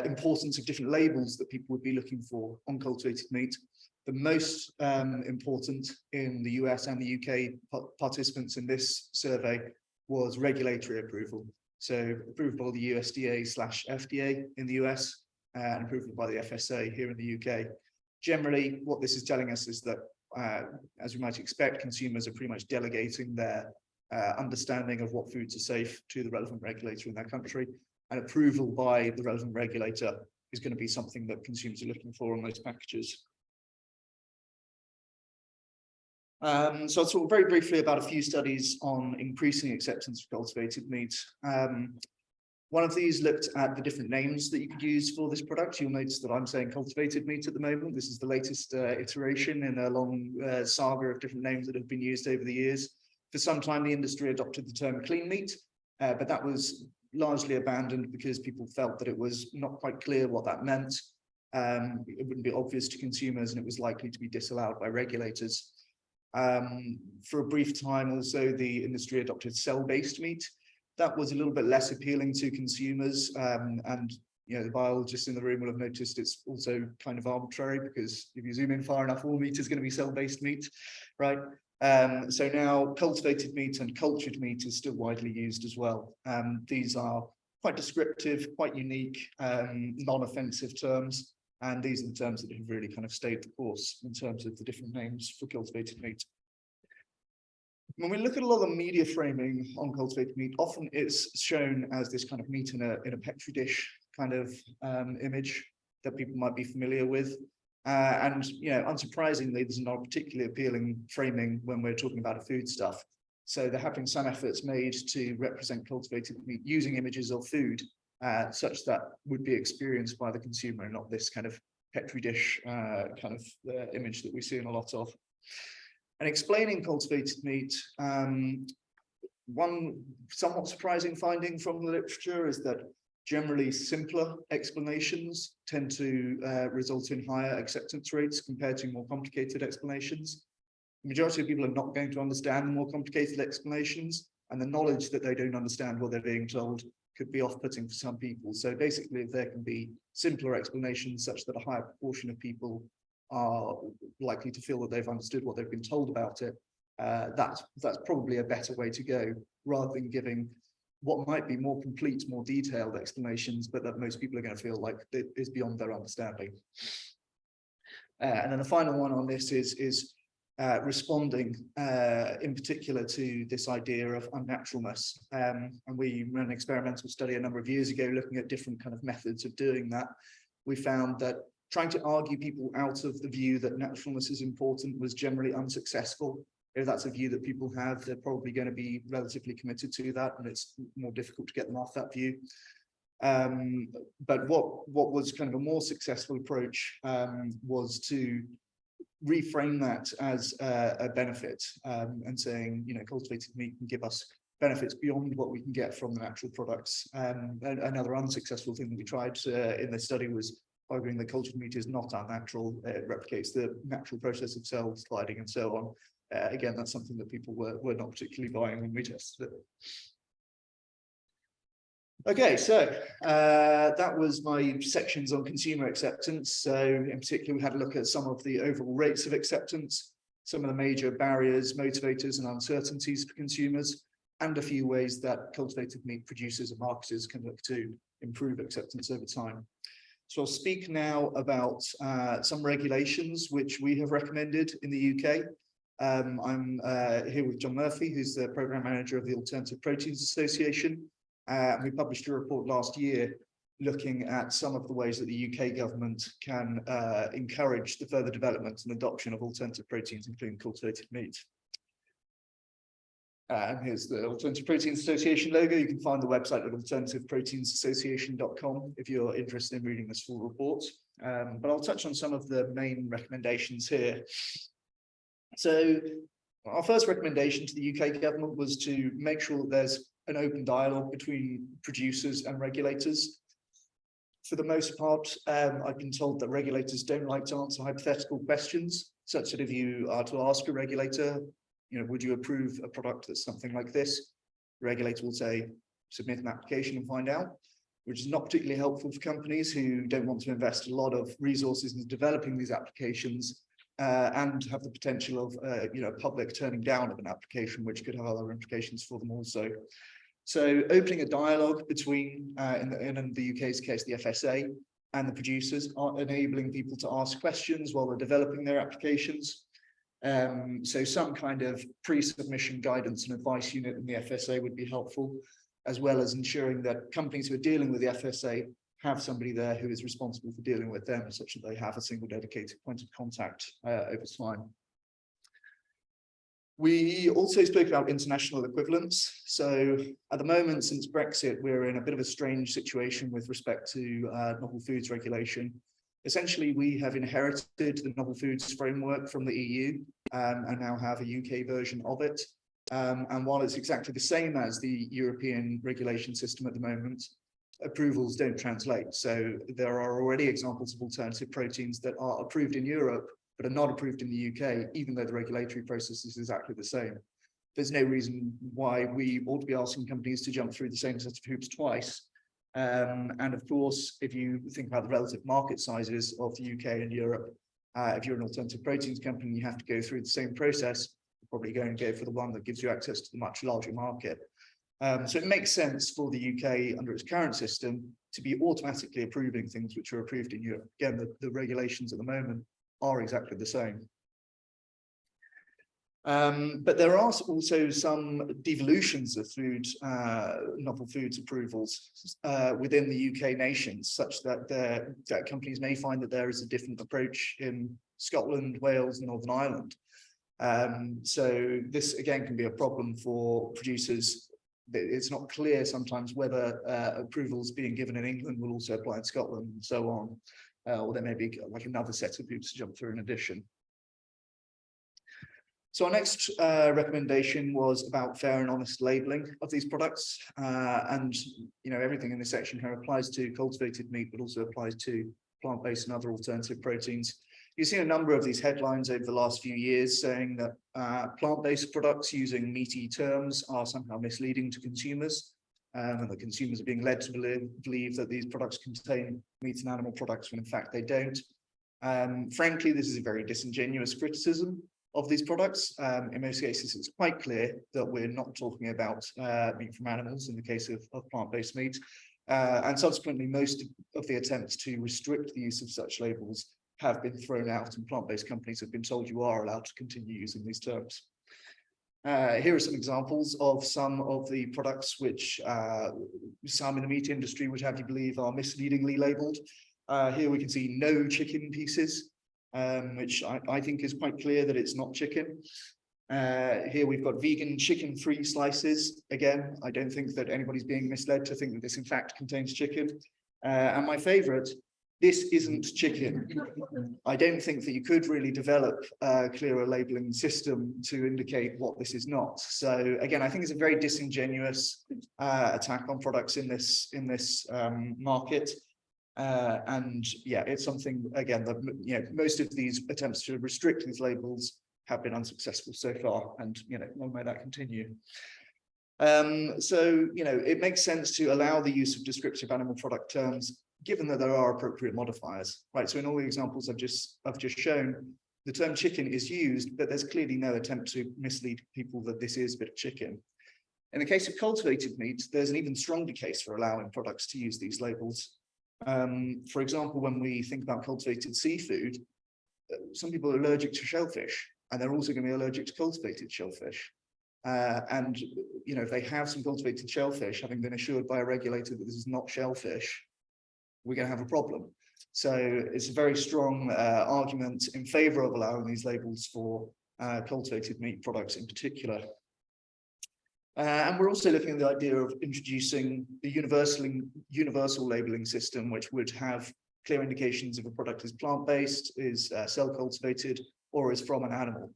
importance of different labels that people would be looking for on cultivated meat, the most important in the US and the UK participants in this survey was regulatory approval. So approval by the USDA/FDA in the US and approval by the FSA here in the UK. Generally, what this is telling us is that, as we might expect, consumers are pretty much delegating their understanding of what foods are safe to the relevant regulator in their country, and approval by the relevant regulator is going to be something that consumers are looking for on those packages. So I'll talk very briefly about a few studies on increasing acceptance of cultivated meat. One of these looked at the different names that you could use for this product. You'll notice that I'm saying cultivated meat at the moment. This is the latest iteration in a long saga of different names that have been used over the years. For some time, the industry adopted the term clean meat, but that was largely abandoned because people felt that it was not quite clear what that meant. It wouldn't be obvious to consumers, and it was likely to be disallowed by regulators. For a brief time, also, the industry adopted cell-based meat. That was a little bit less appealing to consumers, and you know, the biologists in the room will have noticed it's also kind of arbitrary because if you zoom in far enough, all meat is going to be cell-based meat, right? So now cultivated meat and cultured meat is still widely used as well. These are quite descriptive, quite unique, non-offensive terms, and these are the terms that have really kind of stayed the course in terms of the different names for cultivated meat. When we look at a lot of media framing on cultivated meat, often it's shown as this kind of meat in a petri dish kind of image that people might be familiar with. And, you know, unsurprisingly, this is not a particularly appealing framing when we're talking about a foodstuff. So there have been some efforts made to represent cultivated meat using images of food such that would be experienced by the consumer and not this kind of petri dish kind of image that we see in a lot of. And explaining cultivated meat, one somewhat surprising finding from the literature is that generally simpler explanations tend to result in higher acceptance rates compared to more complicated explanations. The majority of people are not going to understand the more complicated explanations, and the knowledge that they don't understand what they're being told could be off-putting for some people. So basically, if there can be simpler explanations such that a higher proportion of people are likely to feel that they've understood what they've been told about it, that's probably a better way to go, rather than giving what might be more complete, more detailed explanations, but that most people are going to feel like it is beyond their understanding. And then the final one on this is responding in particular to this idea of unnaturalness. And we ran an experimental study a number of years ago looking at different kind of methods of doing that. We found that trying to argue people out of the view that naturalness is important was generally unsuccessful. If that's a view that people have, they're probably going to be relatively committed to that, and it's more difficult to get them off that view. But what was kind of a more successful approach was to reframe that as a benefit, and saying, you know, cultivated meat can give us benefits beyond what we can get from the natural products. Another unsuccessful thing that we tried in this study was arguing that cultured meat is not unnatural. It replicates the natural process of cell sliding and so on. Again, that's something that people were not particularly buying when we tested it. Okay, so that was my sections on consumer acceptance. So in particular, we had a look at some of the overall rates of acceptance, some of the major barriers, motivators, and uncertainties for consumers, and a few ways that cultivated meat producers and marketers can look to improve acceptance over time. So I'll speak now about some regulations which we have recommended in the UK. I'm here with John Murphy, who's the Programme Manager of the Alternative Proteins Association. We published a report last year looking at some of the ways that the UK government can encourage the further development and adoption of alternative proteins, including cultivated meat. And here's the Alternative Proteins Association logo. You can find the website at alternativeproteinsassociation.com if you're interested in reading this full report. But I'll touch on some of the main recommendations here. So our first recommendation to the UK government was to make sure that there's an open dialogue between producers and regulators. For the most part, I've been told that regulators don't like to answer hypothetical questions, such that if you are to ask a regulator, you know, would you approve a product that's something like this? The regulator will say, submit an application and find out, which is not particularly helpful for companies who don't want to invest a lot of resources in developing these applications and have the potential of, you know, public turning down of an application, which could have other implications for them also. So opening a dialogue between, in the UK's case, the FSA and the producers, are enabling people to ask questions while they're developing their applications. So some kind of pre-submission guidance and advice unit in the FSA would be helpful, as well as ensuring that companies who are dealing with the FSA have somebody there who is responsible for dealing with them, such that they have a single dedicated point of contact over time. We also spoke about international equivalence. So at the moment, since Brexit, we're in a bit of a strange situation with respect to novel foods regulation. Essentially, we have inherited the novel foods framework from the EU and now have a UK version of it. And while it's exactly the same as the European regulation system at the moment, approvals don't translate. So there are already examples of alternative proteins that are approved in Europe, but are not approved in the UK, even though the regulatory process is exactly the same. There's no reason why we ought to be asking companies to jump through the same set of hoops twice. And of course, if you think about the relative market sizes of the UK and Europe, if you're an alternative proteins company, you have to go through the same process. You're probably going to go for the one that gives you access to the much larger market. So it makes sense for the UK under its current system to be automatically approving things which are approved in Europe. Again, the regulations at the moment are exactly the same. But there are also some devolutions of novel foods approvals within the UK nations, such that companies may find that there is a different approach in Scotland, Wales, and Northern Ireland. So this again can be a problem for producers. It's not clear sometimes whether approvals being given in England will also apply in Scotland and so on, or there may be like another set of hoops to jump through in addition. So our next recommendation was about fair and honest labeling of these products, and you know, everything in this section here applies to cultivated meat, but also applies to plant-based and other alternative proteins. You've seen a number of these headlines over the last few years saying that plant-based products using meaty terms are somehow misleading to consumers, and that consumers are being led to believe that these products contain meat and animal products when in fact they don't. Frankly, this is a very disingenuous criticism. of these products. In most cases, it's quite clear that we're not talking about meat from animals in the case of plant-based meat. And subsequently, most of the attempts to restrict the use of such labels have been thrown out, and plant-based companies have been told you are allowed to continue using these terms. Here are some examples of some of the products which some in the meat industry would have you believe are misleadingly labeled. Here we can see no chicken pieces, which I think is quite clear that it's not chicken. Here we've got vegan chicken-free slices. Again, I don't think that anybody's being misled to think that this in fact contains chicken. And my favorite, this isn't chicken. I don't think that you could really develop a clearer labeling system to indicate what this is not. So again, I think it's a very disingenuous attack on products in this market. And yeah, it's something, again, that most of these attempts to restrict these labels have been unsuccessful so far, and long may that continue. So it makes sense to allow the use of descriptive animal product terms, given that there are appropriate modifiers, right? So in all the examples I've just shown, the term chicken is used, but there's clearly no attempt to mislead people that this is a bit of chicken. In the case of cultivated meat, there's an even stronger case for allowing products to use these labels. For example, when we think about cultivated seafood, some people are allergic to shellfish, and they're also going to be allergic to cultivated shellfish. And if they have some cultivated shellfish, having been assured by a regulator that this is not shellfish, we're going to have a problem. So it's a very strong argument in favor of allowing these labels for cultivated meat products in particular. And we're also looking at the idea of introducing the universal labeling system, which would have clear indications if a product is plant-based, is cell cultivated, or is from an animal.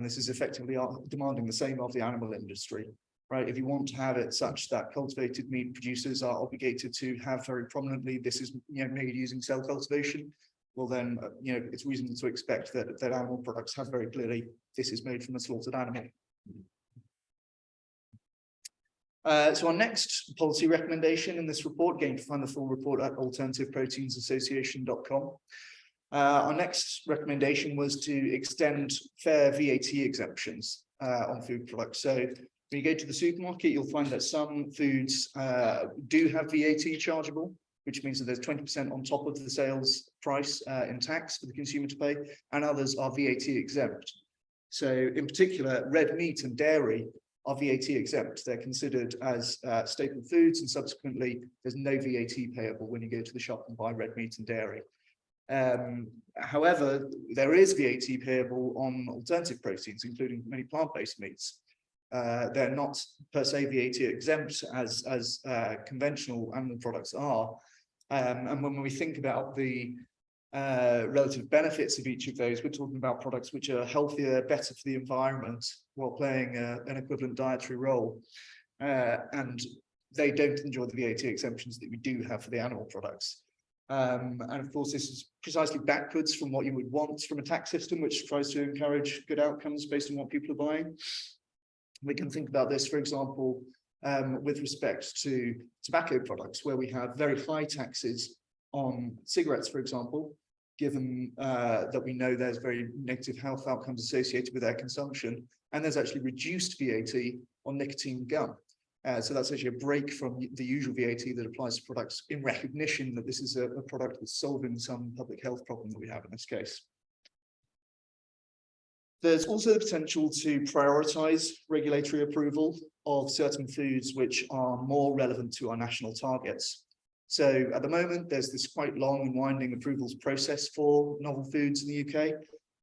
This is effectively demanding the same of the animal industry, right? If you want to have it such that cultivated meat producers are obligated to have very prominently, this is made using cell cultivation, well then, it's reasonable to expect that animal products have very clearly, this is made from a slaughtered animal. So our next policy recommendation in this report, again, you can find the full report at alternativeproteinsassociation.com. Our next recommendation was to extend fair VAT exemptions on food products. So when you go to the supermarket, you'll find that some foods do have VAT chargeable, which means that there's 20% on top of the sales price in tax for the consumer to pay, and others are VAT exempt. So in particular, red meat and dairy are VAT exempt. They're considered as staple foods, and subsequently there's no VAT payable when you go to the shop and buy red meat and dairy. However, there is VAT payable on alternative proteins, including many plant-based meats. They're not per se VAT exempt as conventional animal products are. And when we think about the relative benefits of each of those, we're talking about products which are healthier, better for the environment, while playing an equivalent dietary role. And they don't enjoy the VAT exemptions that we do have for the animal products. And of course, this is precisely backwards from what you would want from a tax system, which tries to encourage good outcomes based on what people are buying. We can think about this, for example, with respect to tobacco products, where we have very high taxes on cigarettes, for example, given that we know there's very negative health outcomes associated with their consumption, and there's actually reduced VAT on nicotine gum. So that's actually a break from the usual VAT that applies to products in recognition that this is a product that's solving some public health problem that we have in this case. There's also the potential to prioritize regulatory approval of certain foods which are more relevant to our national targets. So at the moment, there's this quite long and winding approvals process for novel foods in the UK,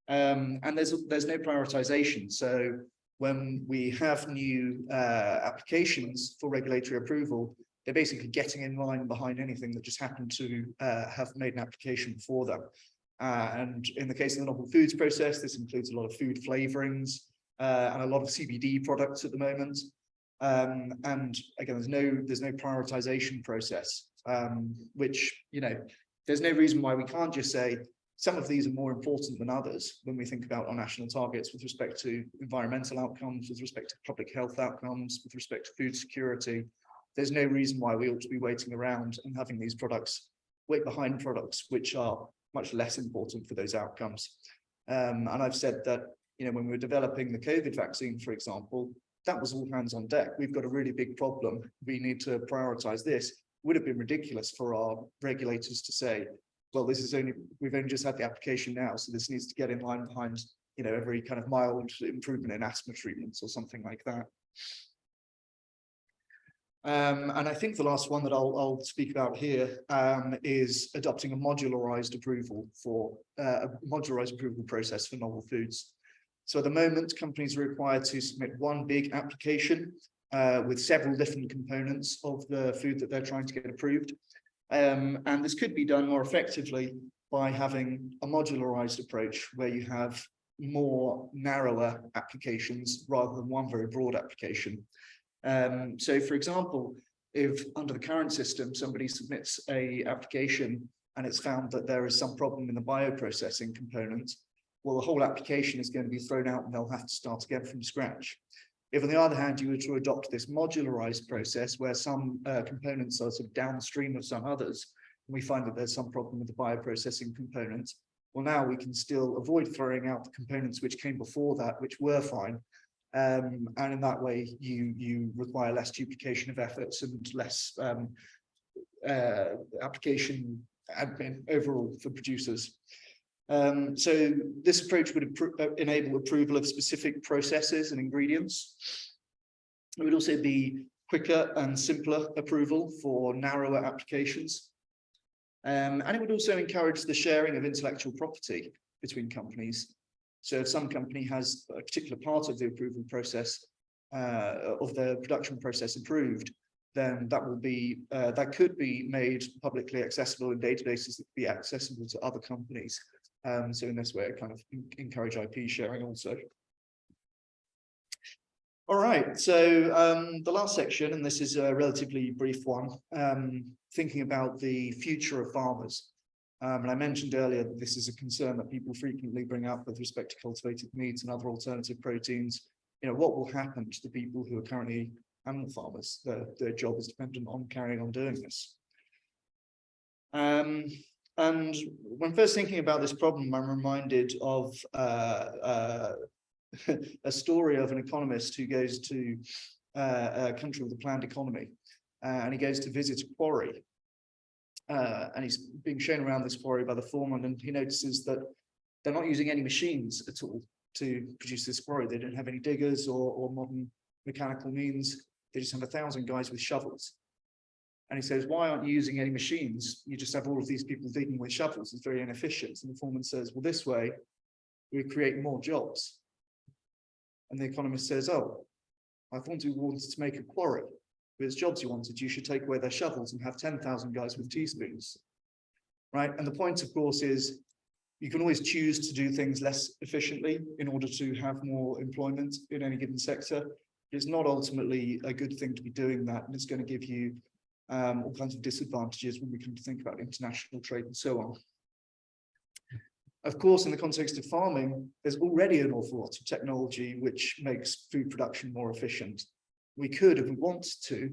and there's no prioritization. So when we have new applications for regulatory approval, they're basically getting in line behind anything that just happened to have made an application for them. And in the case of the novel foods process, this includes a lot of food flavorings and a lot of CBD products at the moment. And again, there's no prioritization process, which, there's no reason why we can't just say some of these are more important than others when we think about our national targets with respect to environmental outcomes, with respect to public health outcomes, with respect to food security. There's no reason why we ought to be waiting around and having these products wait behind products which are much less important for those outcomes. And I've said that You know, when we were developing the COVID vaccine, for example, that was all hands on deck. We've got a really big problem. We need to prioritize this. Would have been ridiculous for our regulators to say, well, we've only just had the application now, so this needs to get in line behind, you know, every kind of mild improvement in asthma treatments or something like that. And I think the last one that I'll speak about here is adopting a modularized approval process for novel foods. So at the moment, companies are required to submit one big application with several different components of the food that they're trying to get approved. And this could be done more effectively by having a modularized approach where you have more narrower applications rather than one very broad application. So for example, if under the current system, somebody submits an application and it's found that there is some problem in the bioprocessing component, well, the whole application is going to be thrown out and they'll have to start again from scratch. If on the other hand, you were to adopt this modularized process where some components are sort of downstream of some others, and we find that there's some problem with the bioprocessing component, well, now we can still avoid throwing out the components which came before that, which were fine. And in that way, you require less duplication of efforts and less application admin overall for producers. So this approach would enable approval of specific processes and ingredients. It would also be quicker and simpler approval for narrower applications. And it would also encourage the sharing of intellectual property between companies. So if some company has a particular part of the approval process of the production process approved, then that could be made publicly accessible in databases that could be accessible to other companies. So in this way, it kind of encourage IP sharing also. All right, so the last section, and this is a relatively brief one, thinking about the future of farmers. And I mentioned earlier that this is a concern that people frequently bring up with respect to cultivated meats and other alternative proteins. You know, what will happen to the people who are currently animal farmers? Their job is dependent on carrying on doing this. And when first thinking about this problem, I'm reminded of a story of an economist who goes to a country with a planned economy, and he goes to visit a quarry. And he's being shown around this quarry by the foreman, and he notices that they're not using any machines at all to produce this quarry. They don't have any diggers or modern mechanical means. They just have 1,000 guys with shovels. And he says, why aren't you using any machines? You just have all of these people digging with shovels. It's very inefficient. And the foreman says, well, this way we create more jobs. And the economist says, oh, I thought you wanted to make a quarry. If it's jobs you wanted, you should take away their shovels and have 10,000 guys with teaspoons, right? And the point, of course, is you can always choose to do things less efficiently in order to have more employment in any given sector. It's not ultimately a good thing to be doing that, and it's going to give you all kinds of disadvantages when we come to think about international trade and so on. Of course, in the context of farming, there's already an awful lot of technology which makes food production more efficient. We could, if we wanted to,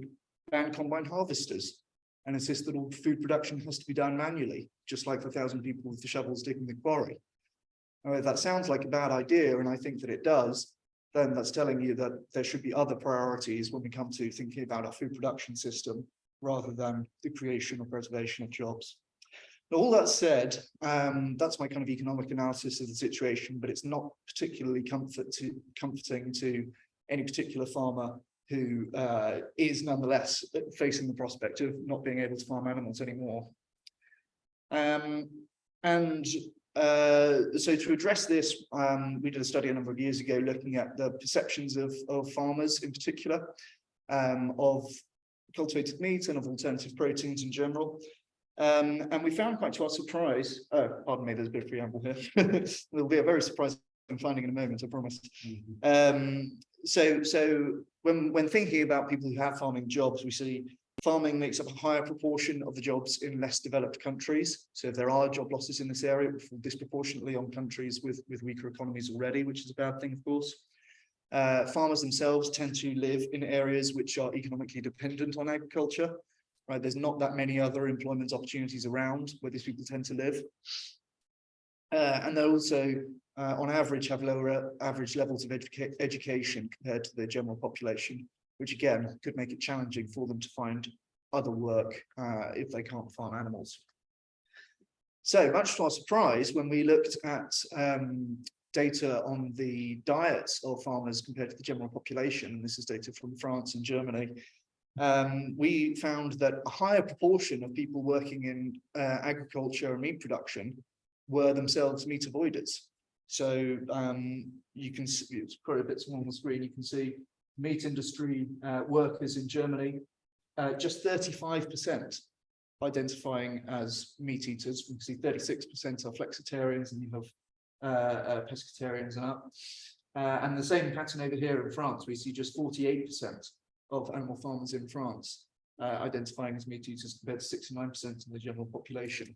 ban combine harvesters and insist that all food production has to be done manually, just like the 1,000 people with the shovels digging the quarry. If that sounds like a bad idea, and I think that it does, then that's telling you that there should be other priorities when we come to thinking about our food production system, rather than the creation or preservation of jobs. Now, all that said, that's my kind of economic analysis of the situation, but it's not particularly comforting to any particular farmer who is nonetheless facing the prospect of not being able to farm animals anymore. So to address this, we did a study a number of years ago looking at the perceptions of farmers in particular, of cultivated meat and of alternative proteins in general. And we found, quite to our surprise, pardon me, there's a bit of preamble here. There'll be a very surprising finding in a moment, I promise. So when thinking about people who have farming jobs, we see farming makes up a higher proportion of the jobs in less developed countries. So if there are job losses in this area, it will fall disproportionately on countries with weaker economies already, which is a bad thing, of course. Farmers themselves tend to live in areas which are economically dependent on agriculture. Right, there's not that many other employment opportunities around where these people tend to live. And they also, on average, have lower average levels of education compared to the general population, which again could make it challenging for them to find other work if they can't farm animals. So much to our surprise, when we looked at data on the diets of farmers compared to the general population, and this is data from France and Germany, we found that a higher proportion of people working in agriculture and meat production were themselves meat avoiders. So you can see, it's probably a bit small on the screen, you can see meat industry workers in Germany, just 35% identifying as meat eaters. We can see 36% are flexitarians, and you have pescatarians and up. And the same pattern over here in France, we see just 48% of animal farmers in France identifying as meat eaters compared to 69% in the general population.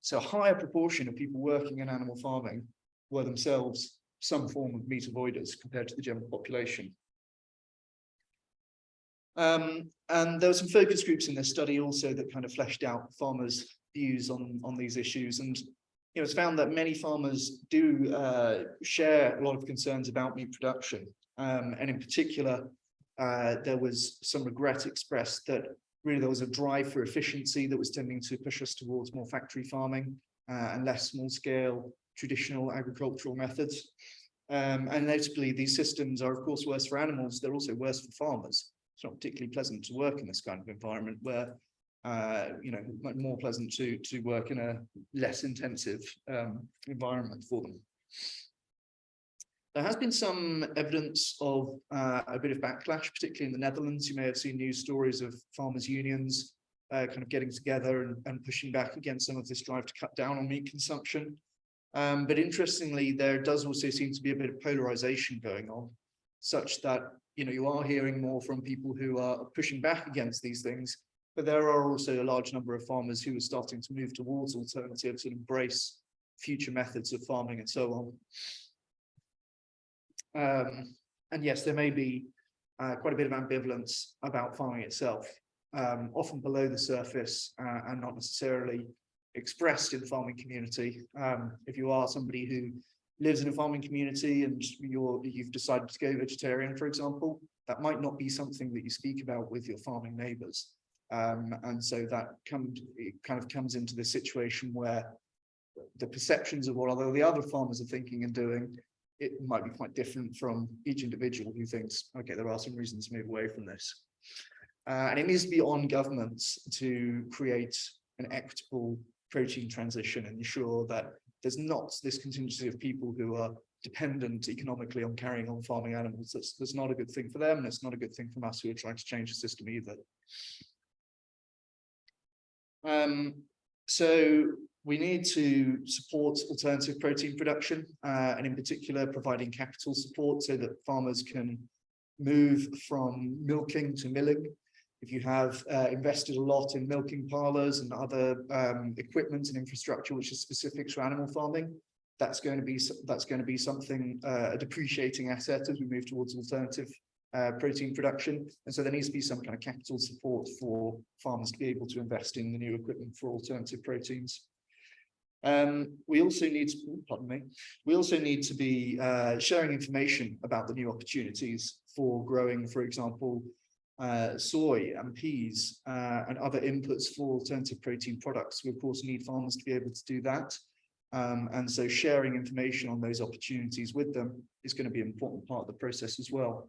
So a higher proportion of people working in animal farming were themselves some form of meat avoiders compared to the general population. And there were some focus groups in this study also that kind of fleshed out farmers' views on these issues. And it's found that many farmers do share a lot of concerns about meat production. And in particular, there was some regret expressed that really there was a drive for efficiency that was tending to push us towards more factory farming and less small-scale traditional agricultural methods. And notably, these systems are, of course, worse for animals. They're also worse for farmers. It's not particularly pleasant to work in this kind of environment where, much more pleasant to work in a less intensive environment for them. There has been some evidence of a bit of backlash, particularly in the Netherlands. You may have seen news stories of farmers' unions kind of getting together and pushing back against some of this drive to cut down on meat consumption. But interestingly, there does also seem to be a bit of polarization going on, such that you are hearing more from people who are pushing back against these things, but there are also a large number of farmers who are starting to move towards alternatives and embrace future methods of farming and so on. And yes, there may be quite a bit of ambivalence about farming itself, often below the surface and not necessarily expressed in the farming community. If you are somebody who lives in a farming community and you've decided to go vegetarian, for example, that might not be something that you speak about with your farming neighbors. And so that kind of comes into this situation where the perceptions of what the other farmers are thinking and doing, it might be quite different from each individual who thinks, okay, there are some reasons to move away from this. And it needs to be on governments to create an equitable protein transition and ensure that there's not this contingency of people who are dependent economically on carrying on farming animals. That's not a good thing for them, and it's not a good thing from us who are trying to change the system either. So we need to support alternative protein production, and in particular providing capital support so that farmers can move from milking to milling. If you have invested a lot in milking parlors and other equipment and infrastructure which is specific to animal farming, that's going to be something, a depreciating asset as we move towards alternative protein production. And so there needs to be some kind of capital support for farmers to be able to invest in the new equipment for alternative proteins. We also need to be sharing information about the new opportunities for growing, for example, soy and peas and other inputs for alternative protein products. We of course need farmers to be able to do that. And so sharing information on those opportunities with them is going to be an important part of the process as well.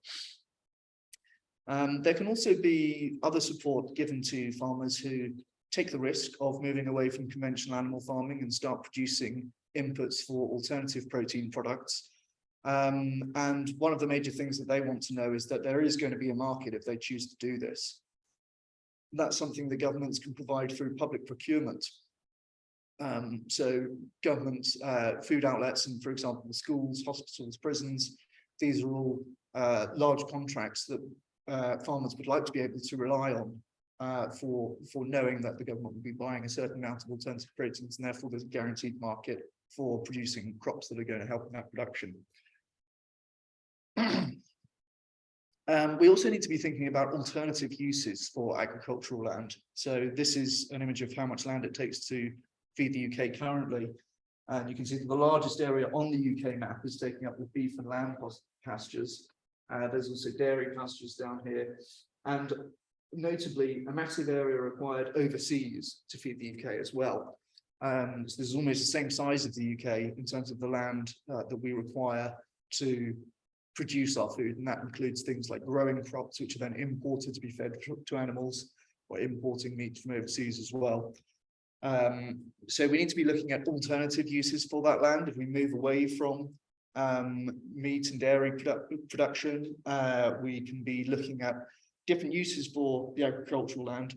There can also be other support given to farmers who take the risk of moving away from conventional animal farming and start producing inputs for alternative protein products. And one of the major things that they want to know is that there is going to be a market if they choose to do this. That's something the governments can provide through public procurement. So governments, food outlets, and for example, schools, hospitals, prisons, these are all large contracts that farmers would like to be able to rely on for knowing that the government will be buying a certain amount of alternative proteins, and therefore there's a guaranteed market for producing crops that are going to help in that production. We also need to be thinking about alternative uses for agricultural land. So this is an image of how much land it takes to feed the UK currently. And you can see that the largest area on the UK map is taking up the beef and lamb pastures. There's also dairy pastures down here. And notably, a massive area required overseas to feed the UK as well. So this is almost the same size as the UK in terms of the land that we require to produce our food. And that includes things like growing crops, which are then imported to be fed to animals, or importing meat from overseas as well. So we need to be looking at alternative uses for that land. If we move away from meat and dairy production, we can be looking at different uses for the agricultural land.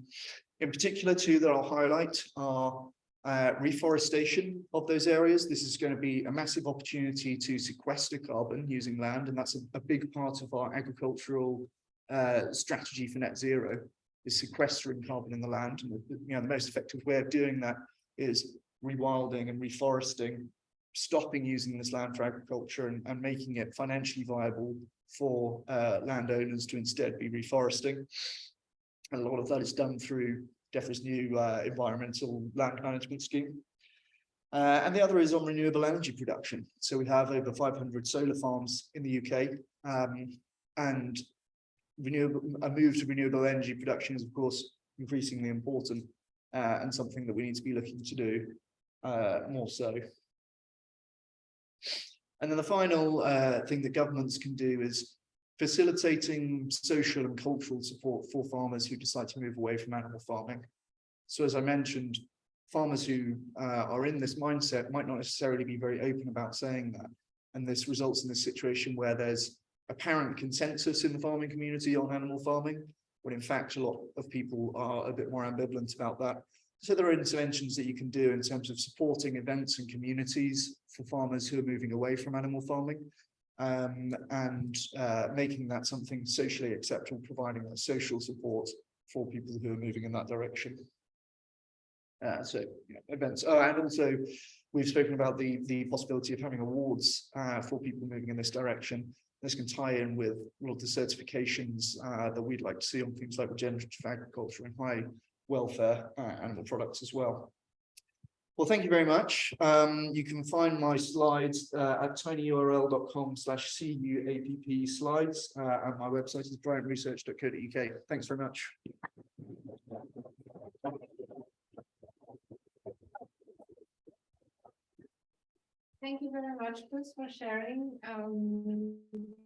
In particular, two that I'll highlight are reforestation of those areas. This is going to be a massive opportunity to sequester carbon using land, and that's a big part of our agricultural strategy for net zero, is sequestering carbon in the land. And the most effective way of doing that is rewilding and reforesting, stopping using this land for agriculture and making it financially viable for landowners to instead be reforesting. And a lot of that is done through DEFRA's new environmental land management scheme. And the other is on renewable energy production. So we have over 500 solar farms in the UK, and a move to renewable energy production is, of course, increasingly important and something that we need to be looking to do more so. And then the final thing that governments can do is facilitating social and cultural support for farmers who decide to move away from animal farming. So as I mentioned, farmers who are in this mindset might not necessarily be very open about saying that. And this results in this situation where there's apparent consensus in the farming community on animal farming, when in fact a lot of people are a bit more ambivalent about that. So there are interventions that you can do in terms of supporting events and communities for farmers who are moving away from animal farming, and making that something socially acceptable, providing that social support for people who are moving in that direction. Events. Oh, and also we've spoken about the possibility of having awards for people moving in this direction. This can tie in with all of the certifications that we'd like to see on things like regenerative agriculture and high welfare animal products as well. Well, thank you very much. You can find my slides at tinyurl.com/CUAPP slides, and my website is bryantresearch.co.uk. Thanks very much. Thank you very much, Chris, for sharing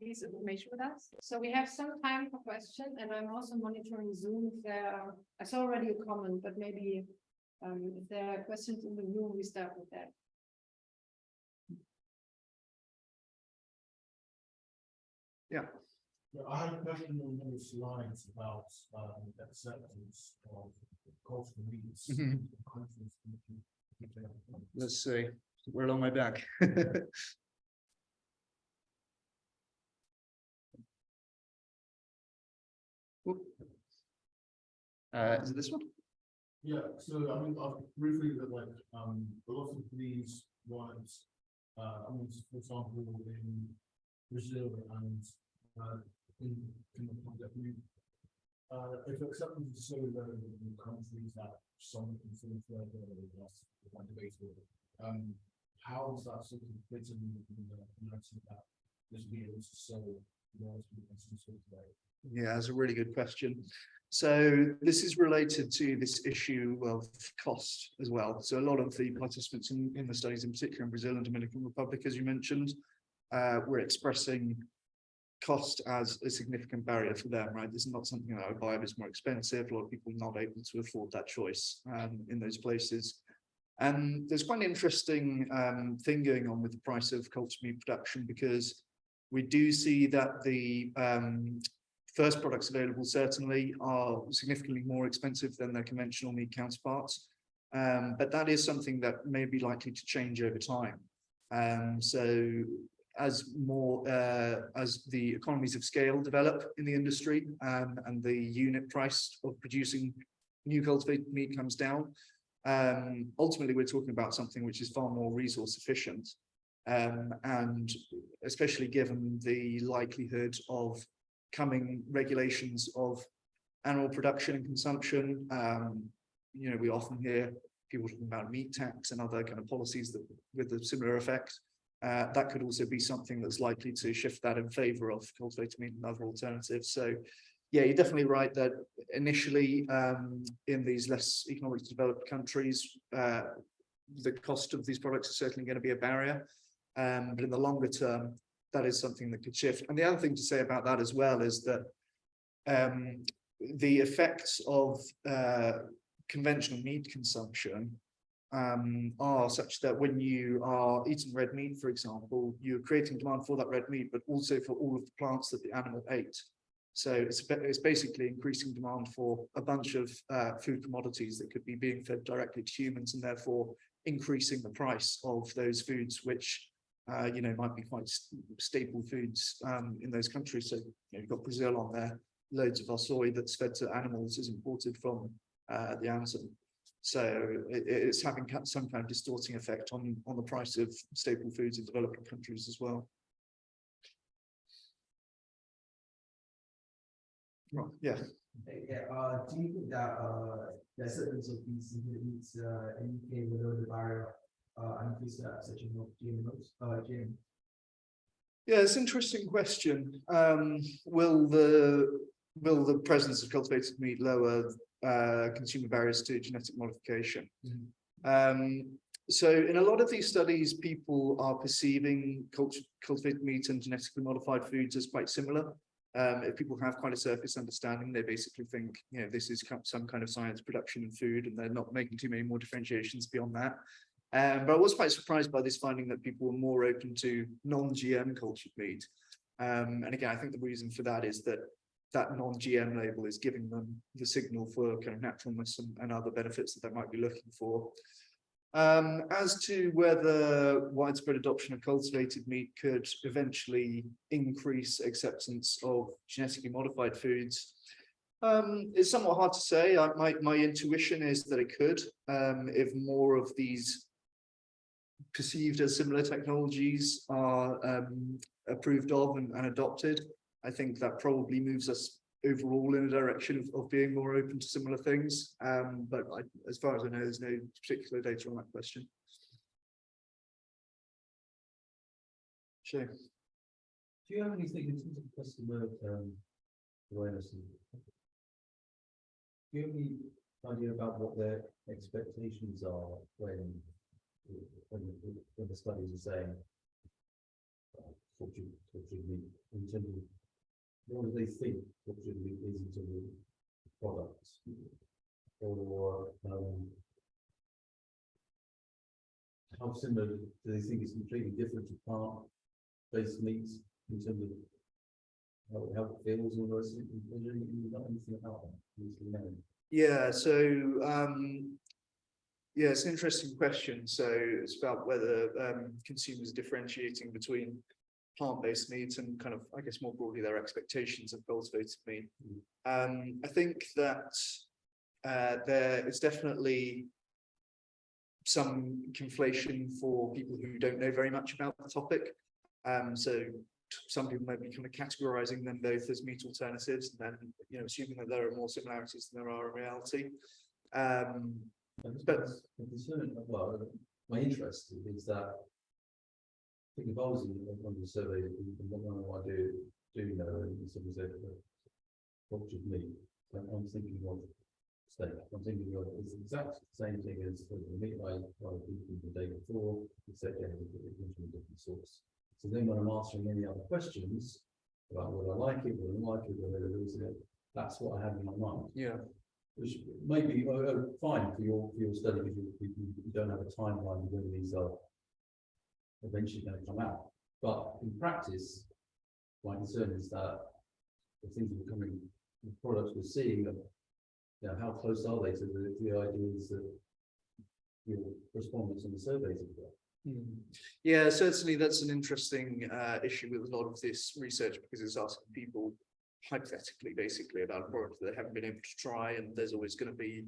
this information with us. So we have some time for questions, and I'm also monitoring Zoom. I saw already a comment, but maybe if there are questions in the room, we start with that. Yeah. I have a question on the slides about acceptance of cultural needs. Let's see. We're along my back. Is it this one? Yeah, so I mean, I've briefly that like a lot of these ones, I mean, for example, in Brazil and in the project, if acceptance is so low in countries that some consider further less debatable, how does that sort of fit in the narrative that this be able to sell more to the today? Yeah, that's a really good question. So this is related to this issue of cost as well. So a lot of the participants in the studies, in particular in Brazil and Dominican Republic, as you mentioned, were expressing cost as a significant barrier for them, right? This is not something that I would buy if it's more expensive. A lot of people are not able to afford that choice in those places. And there's quite an interesting thing going on with the price of cultured meat production, because we do see that the first products available certainly are significantly more expensive than their conventional meat counterparts. But that is something that may be likely to change over time. So as the economies of scale develop in the industry, and the unit price of producing new cultivated meat comes down, ultimately we're talking about something which is far more resource efficient, and especially given the likelihood of coming regulations of animal production and consumption. You know, we often hear people talking about meat tax and other kind of policies that with a similar effect. That could also be something that's likely to shift that in favor of cultivated meat and other alternatives. So yeah, you're definitely right that initially in these less economically developed countries, the cost of these products is certainly going to be a barrier. But in the longer term, that is something that could shift. And the other thing to say about that as well is that the effects of conventional meat consumption are such that when you are eating red meat, for example, you're creating demand for that red meat, but also for all of the plants that the animal ate. So it's basically increasing demand for a bunch of food commodities that could be being fed directly to humans, and therefore increasing the price of those foods, which you know, might be quite staple foods in those countries. So you know, you've got Brazil on there. Loads of our soy that's fed to animals is imported from the Amazon. So it's having some kind of distorting effect on the price of staple foods in developing countries as well. Right, yeah. Yeah, do you think that the acceptance of these meats in UK will lower the barrier and increase the acceptance of GMOs? GM? Yeah, it's an interesting question. Will the presence of cultivated meat lower consumer barriers to genetic modification? So in a lot of these studies, people are perceiving cultivated meat and genetically modified foods as quite similar. If people have quite a surface understanding, they basically think, you know, this is some kind of science production in food, and they're not making too many more differentiations beyond that. But I was quite surprised by this finding that people were more open to non-GM cultured meat. And again, I think the reason for that is that non-GM label is giving them the signal for kind of naturalness and other benefits that they might be looking for. As to whether widespread adoption of cultivated meat could eventually increase acceptance of genetically modified foods, it's somewhat hard to say. My intuition is that it could, if more of these perceived as similar technologies are approved of and adopted. I think that probably moves us overall in a direction of being more open to similar things. But as far as I know, there's no particular data on that question. Sure. Do you have anything in terms of customer awareness? Do you have any idea about what their expectations are when the studies are saying what should be in terms of what do they think what should be is in terms of products, or how similar do they think it's completely different to plant-based meats in terms of how it feels, or is there anything about that? Yeah, so yeah, it's an interesting question. So it's about whether consumers are differentiating between plant-based meat and kind of, I guess, more broadly their expectations of cultivated meat. I think that there is definitely some conflation for people who don't know very much about the topic. So some people might be kind of categorizing them both as meat alternatives, and then, you know, assuming that there are more similarities than there are in reality. But well, my interest is that I think if I was on the survey, what I do know, and somebody said cultured meat, I'm thinking of steak. I'm thinking of it's the exact same thing as the meat I eaten the day before, except it comes from a different source. So then when I'm answering any other questions about whether I like it, whether I don't like it, whether it is it, that's what I have in my mind. yeah, Which may be fine for your study, because you don't have a timeline of when these are eventually going to come out. But in practice, my concern is that the things that are coming, the products we're seeing, you know, how close are they to the ideas that your respondents in the surveys have got? Yeah, certainly that's an interesting issue with a lot of this research, because it's asking people hypothetically, basically, about a product that they haven't been able to try, and there's always going to be,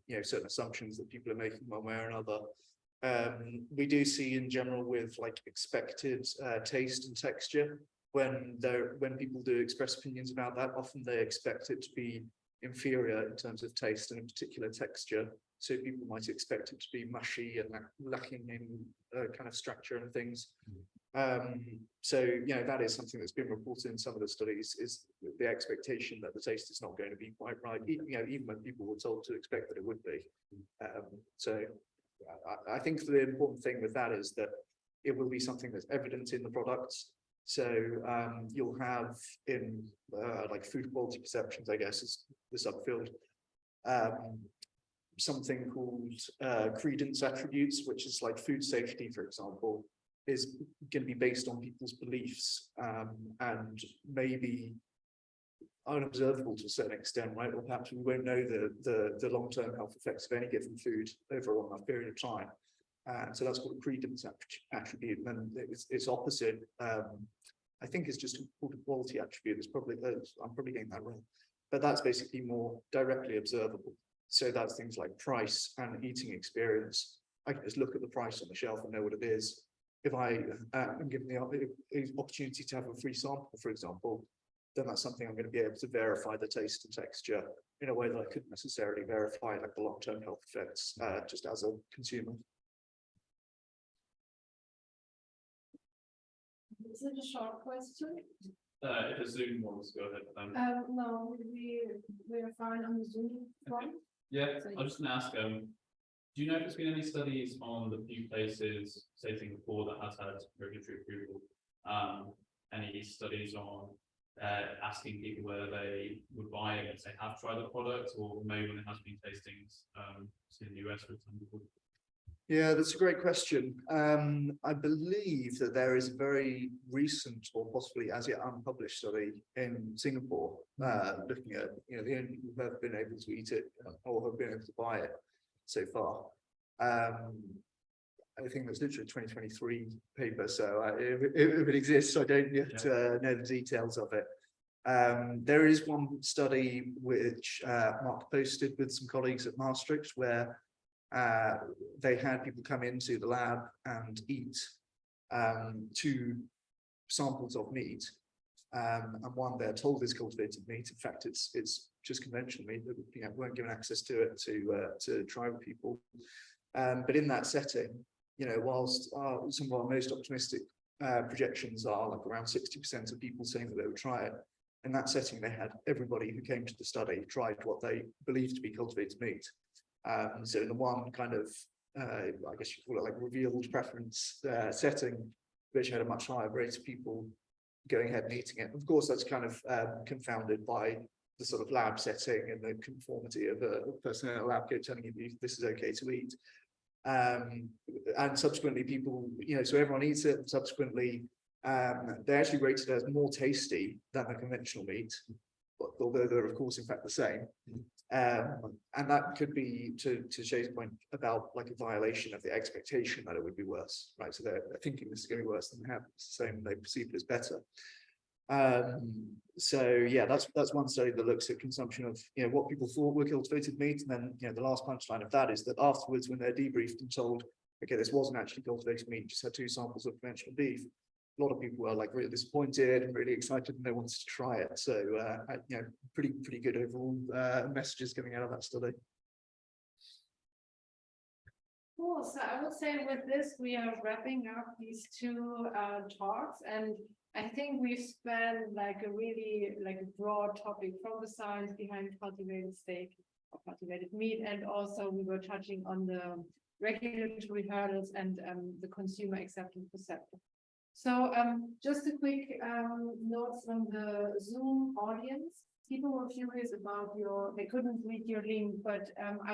you know, certain assumptions that people are making one way or another. We do see in general with like expected taste and texture, when people do express opinions about that, often they expect it to be inferior in terms of taste and in particular texture So people might expect it to be mushy and lacking in kind of structure and things. So, you know, that is something that's been reported in some of the studies, is the expectation that the taste is not going to be quite right, you know, even when people were told to expect that it would be. So I think the important thing with that is that it will be something that's evident in the products. So you'll have in like food quality perceptions, I guess, is the subfield, something called credence attributes, which is like food safety, for example, is going to be based on people's beliefs and maybe unobservable to a certain extent, right? Or perhaps we won't know the long-term health effects of any given food over a long enough period of time. So that's called a credence attribute, and its opposite, I think, is just called a quality attribute. It's probably, I'm probably getting that wrong, but that's basically more directly observable. So that's things like price and eating experience. I can just look at the price on the shelf and know what it is. If I am given the opportunity to have a free sample, for example, then that's something I'm going to be able to verify the taste and texture in a way that I couldn't necessarily verify, like the long-term health effects, just as a consumer. Is it a short question? If a Zoom wants to go ahead. No, we're fine on the Zoom front. Yeah, So- I was just gonna ask, do you know if there's been any studies on the few places, say Singapore, that has had regulatory approval? Any studies on asking people whether they would buy it if they have tried the product, or maybe when it has been tastings, in the US, for example? Yeah, that's a great question. I believe that there is a very recent, or possibly as yet unpublished, study in Singapore looking at, you know, the only people who have been able to eat it or have been able to buy it so far. I think that's literally a 2023 paper, so if it exists, I don't yet know the details of it. There is one study which Mark posted with some colleagues at Maastricht, where they had people come into the lab and eat 2 samples of meat, and one they're told is cultivated meat. In fact, it's just conventional meat that, you know, weren't given access to it to try with people. But in that setting, you know, whilst some of our most optimistic projections are like around 60% of people saying that they would try it, in that setting they had everybody who came to the study tried what they believed to be cultivated meat. So in the one kind of, I guess you call it like revealed preference setting, which had a much higher rate of people going ahead and eating it. Of course, that's kind of confounded by the sort of lab setting and the conformity of a person in a lab coat telling you this is okay to eat. And subsequently people, you know, so everyone eats it, and subsequently they actually rated it as more tasty than the conventional meat, although they're of course in fact the same. And that could be, to Che's point, about like a violation of the expectation that it would be worse, right? So they're thinking this is going to be worse than they have, it's the same, they perceive it as better. So yeah, that's one study that looks at consumption of, you know, what people thought were cultivated meat, and then, you know, the last punchline of that is that afterwards, when they're debriefed and told, okay, this wasn't actually cultivated meat, just had 2 samples of conventional beef, a lot of people were like really disappointed and really excited, and they wanted to try it. So you know, pretty good overall messages coming out of that study. Cool. So I would say with this, we are wrapping up these 2 talks, and I think we've spent like a really broad topic, from the science behind cultivated steak or cultivated meat, and also we were touching on the regulatory hurdles and the consumer acceptance perception. So just a quick note from the Zoom audience. People were curious about they couldn't read your link, but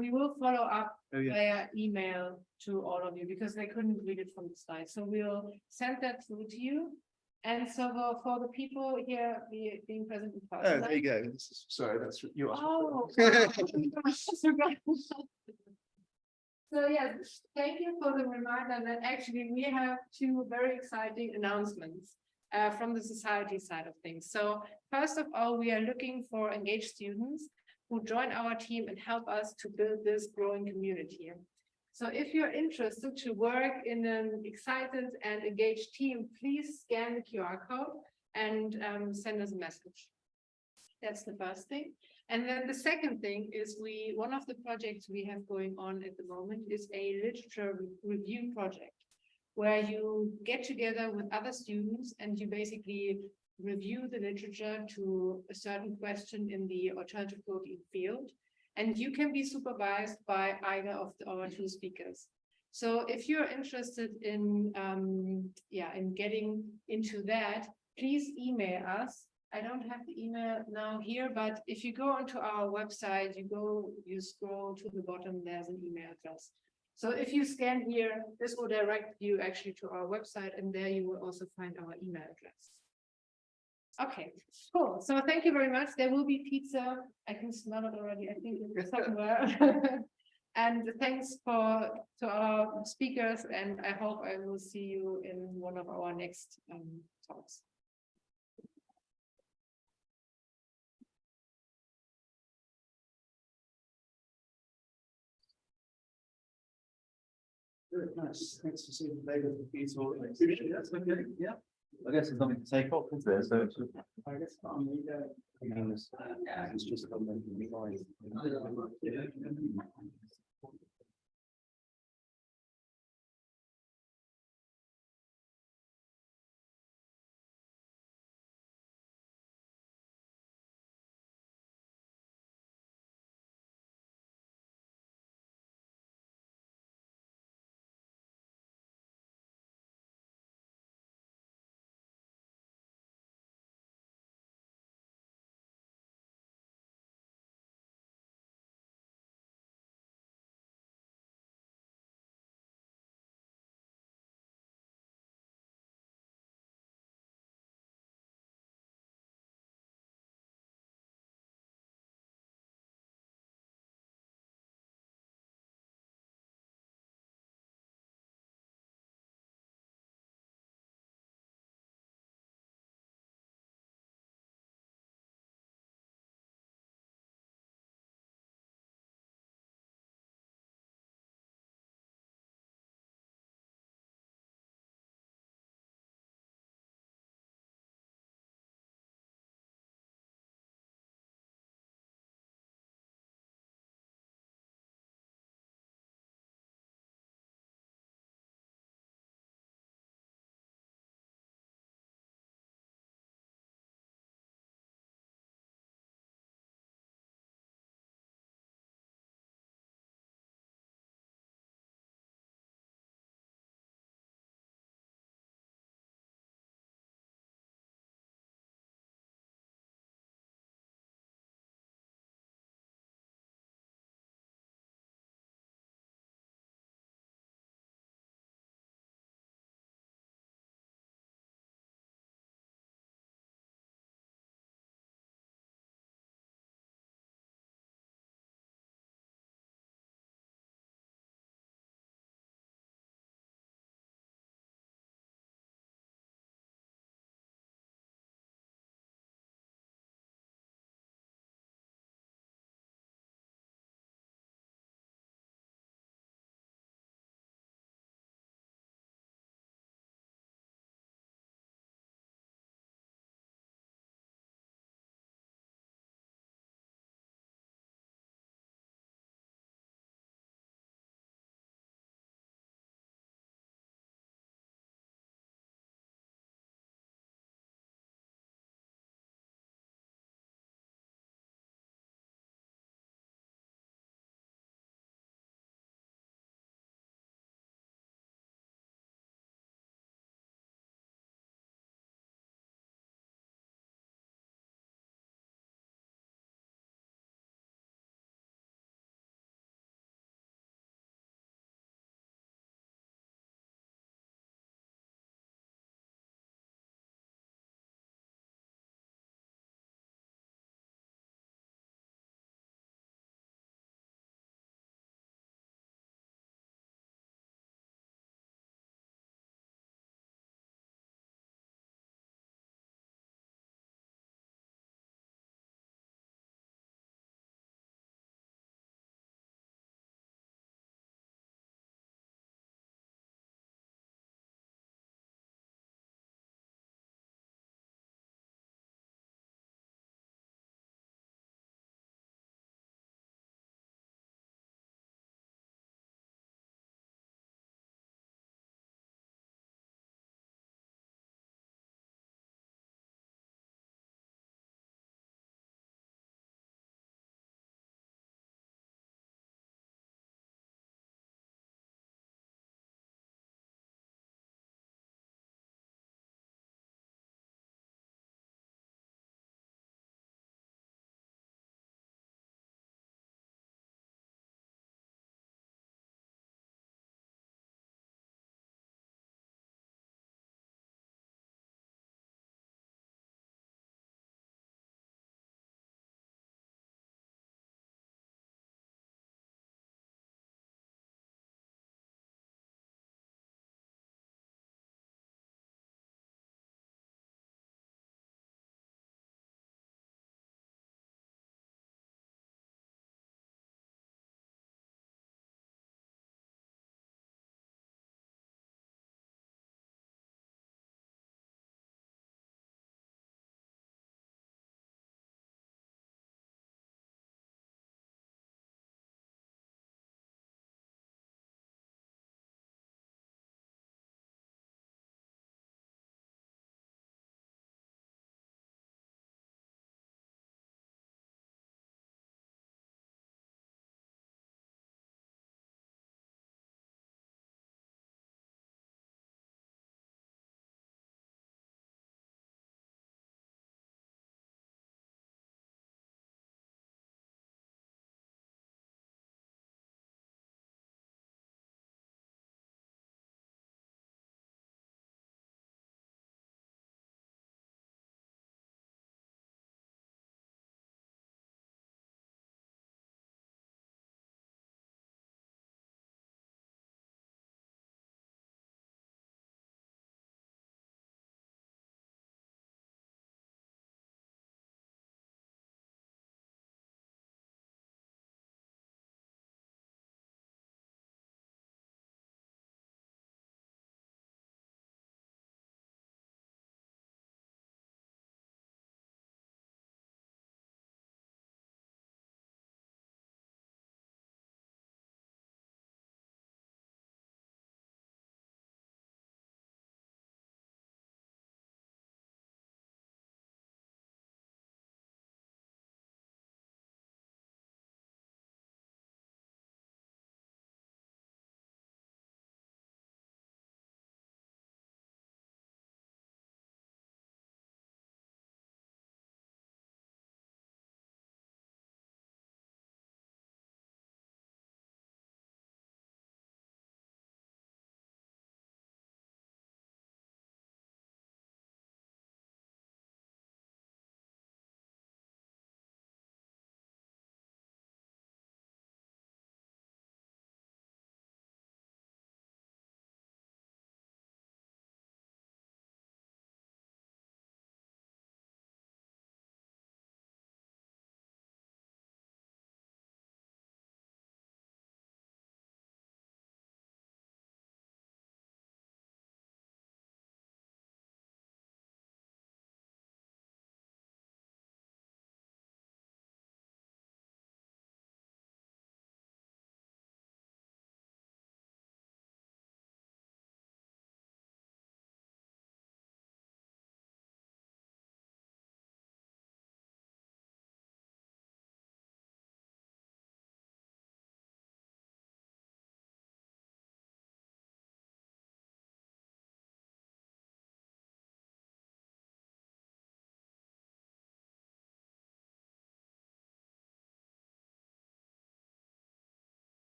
we will follow up via email to all of you, because they couldn't read it from the slide. So we'll send that through to you. And so for the people here being present in person. Oh, there you go. Sorry, that's you. Oh, so yeah, thank you for the reminder that actually we have 2 very exciting announcements from the society side of things. So first of all, we are looking for engaged students who join our team and help us to build this growing community. So if you're interested to work in an excited and engaged team, please scan the QR code and send us a message. That's the first thing. And then the second thing is one of the projects we have going on at the moment is a literature review project, where you get together with other students and you basically review the literature to a certain question in the alternative protein field. And you can be supervised by either of our two speakers. So if you're interested in, in getting into that, please email us. I don't have the email now here, but if you go onto our website, you scroll to the bottom, there's an email address. So if you scan here, this will direct you actually to our website, and there you will also find our email address. Okay, cool. So thank you very much. There will be pizza. I can smell it already. I think it's somewhere. And thanks to our speakers, and I hope I will see you in one of our next talks. Very nice. Thanks for seeing the David. That's okay, yeah. I guess there's nothing to take off, is there? So it's just. I guess, It's just.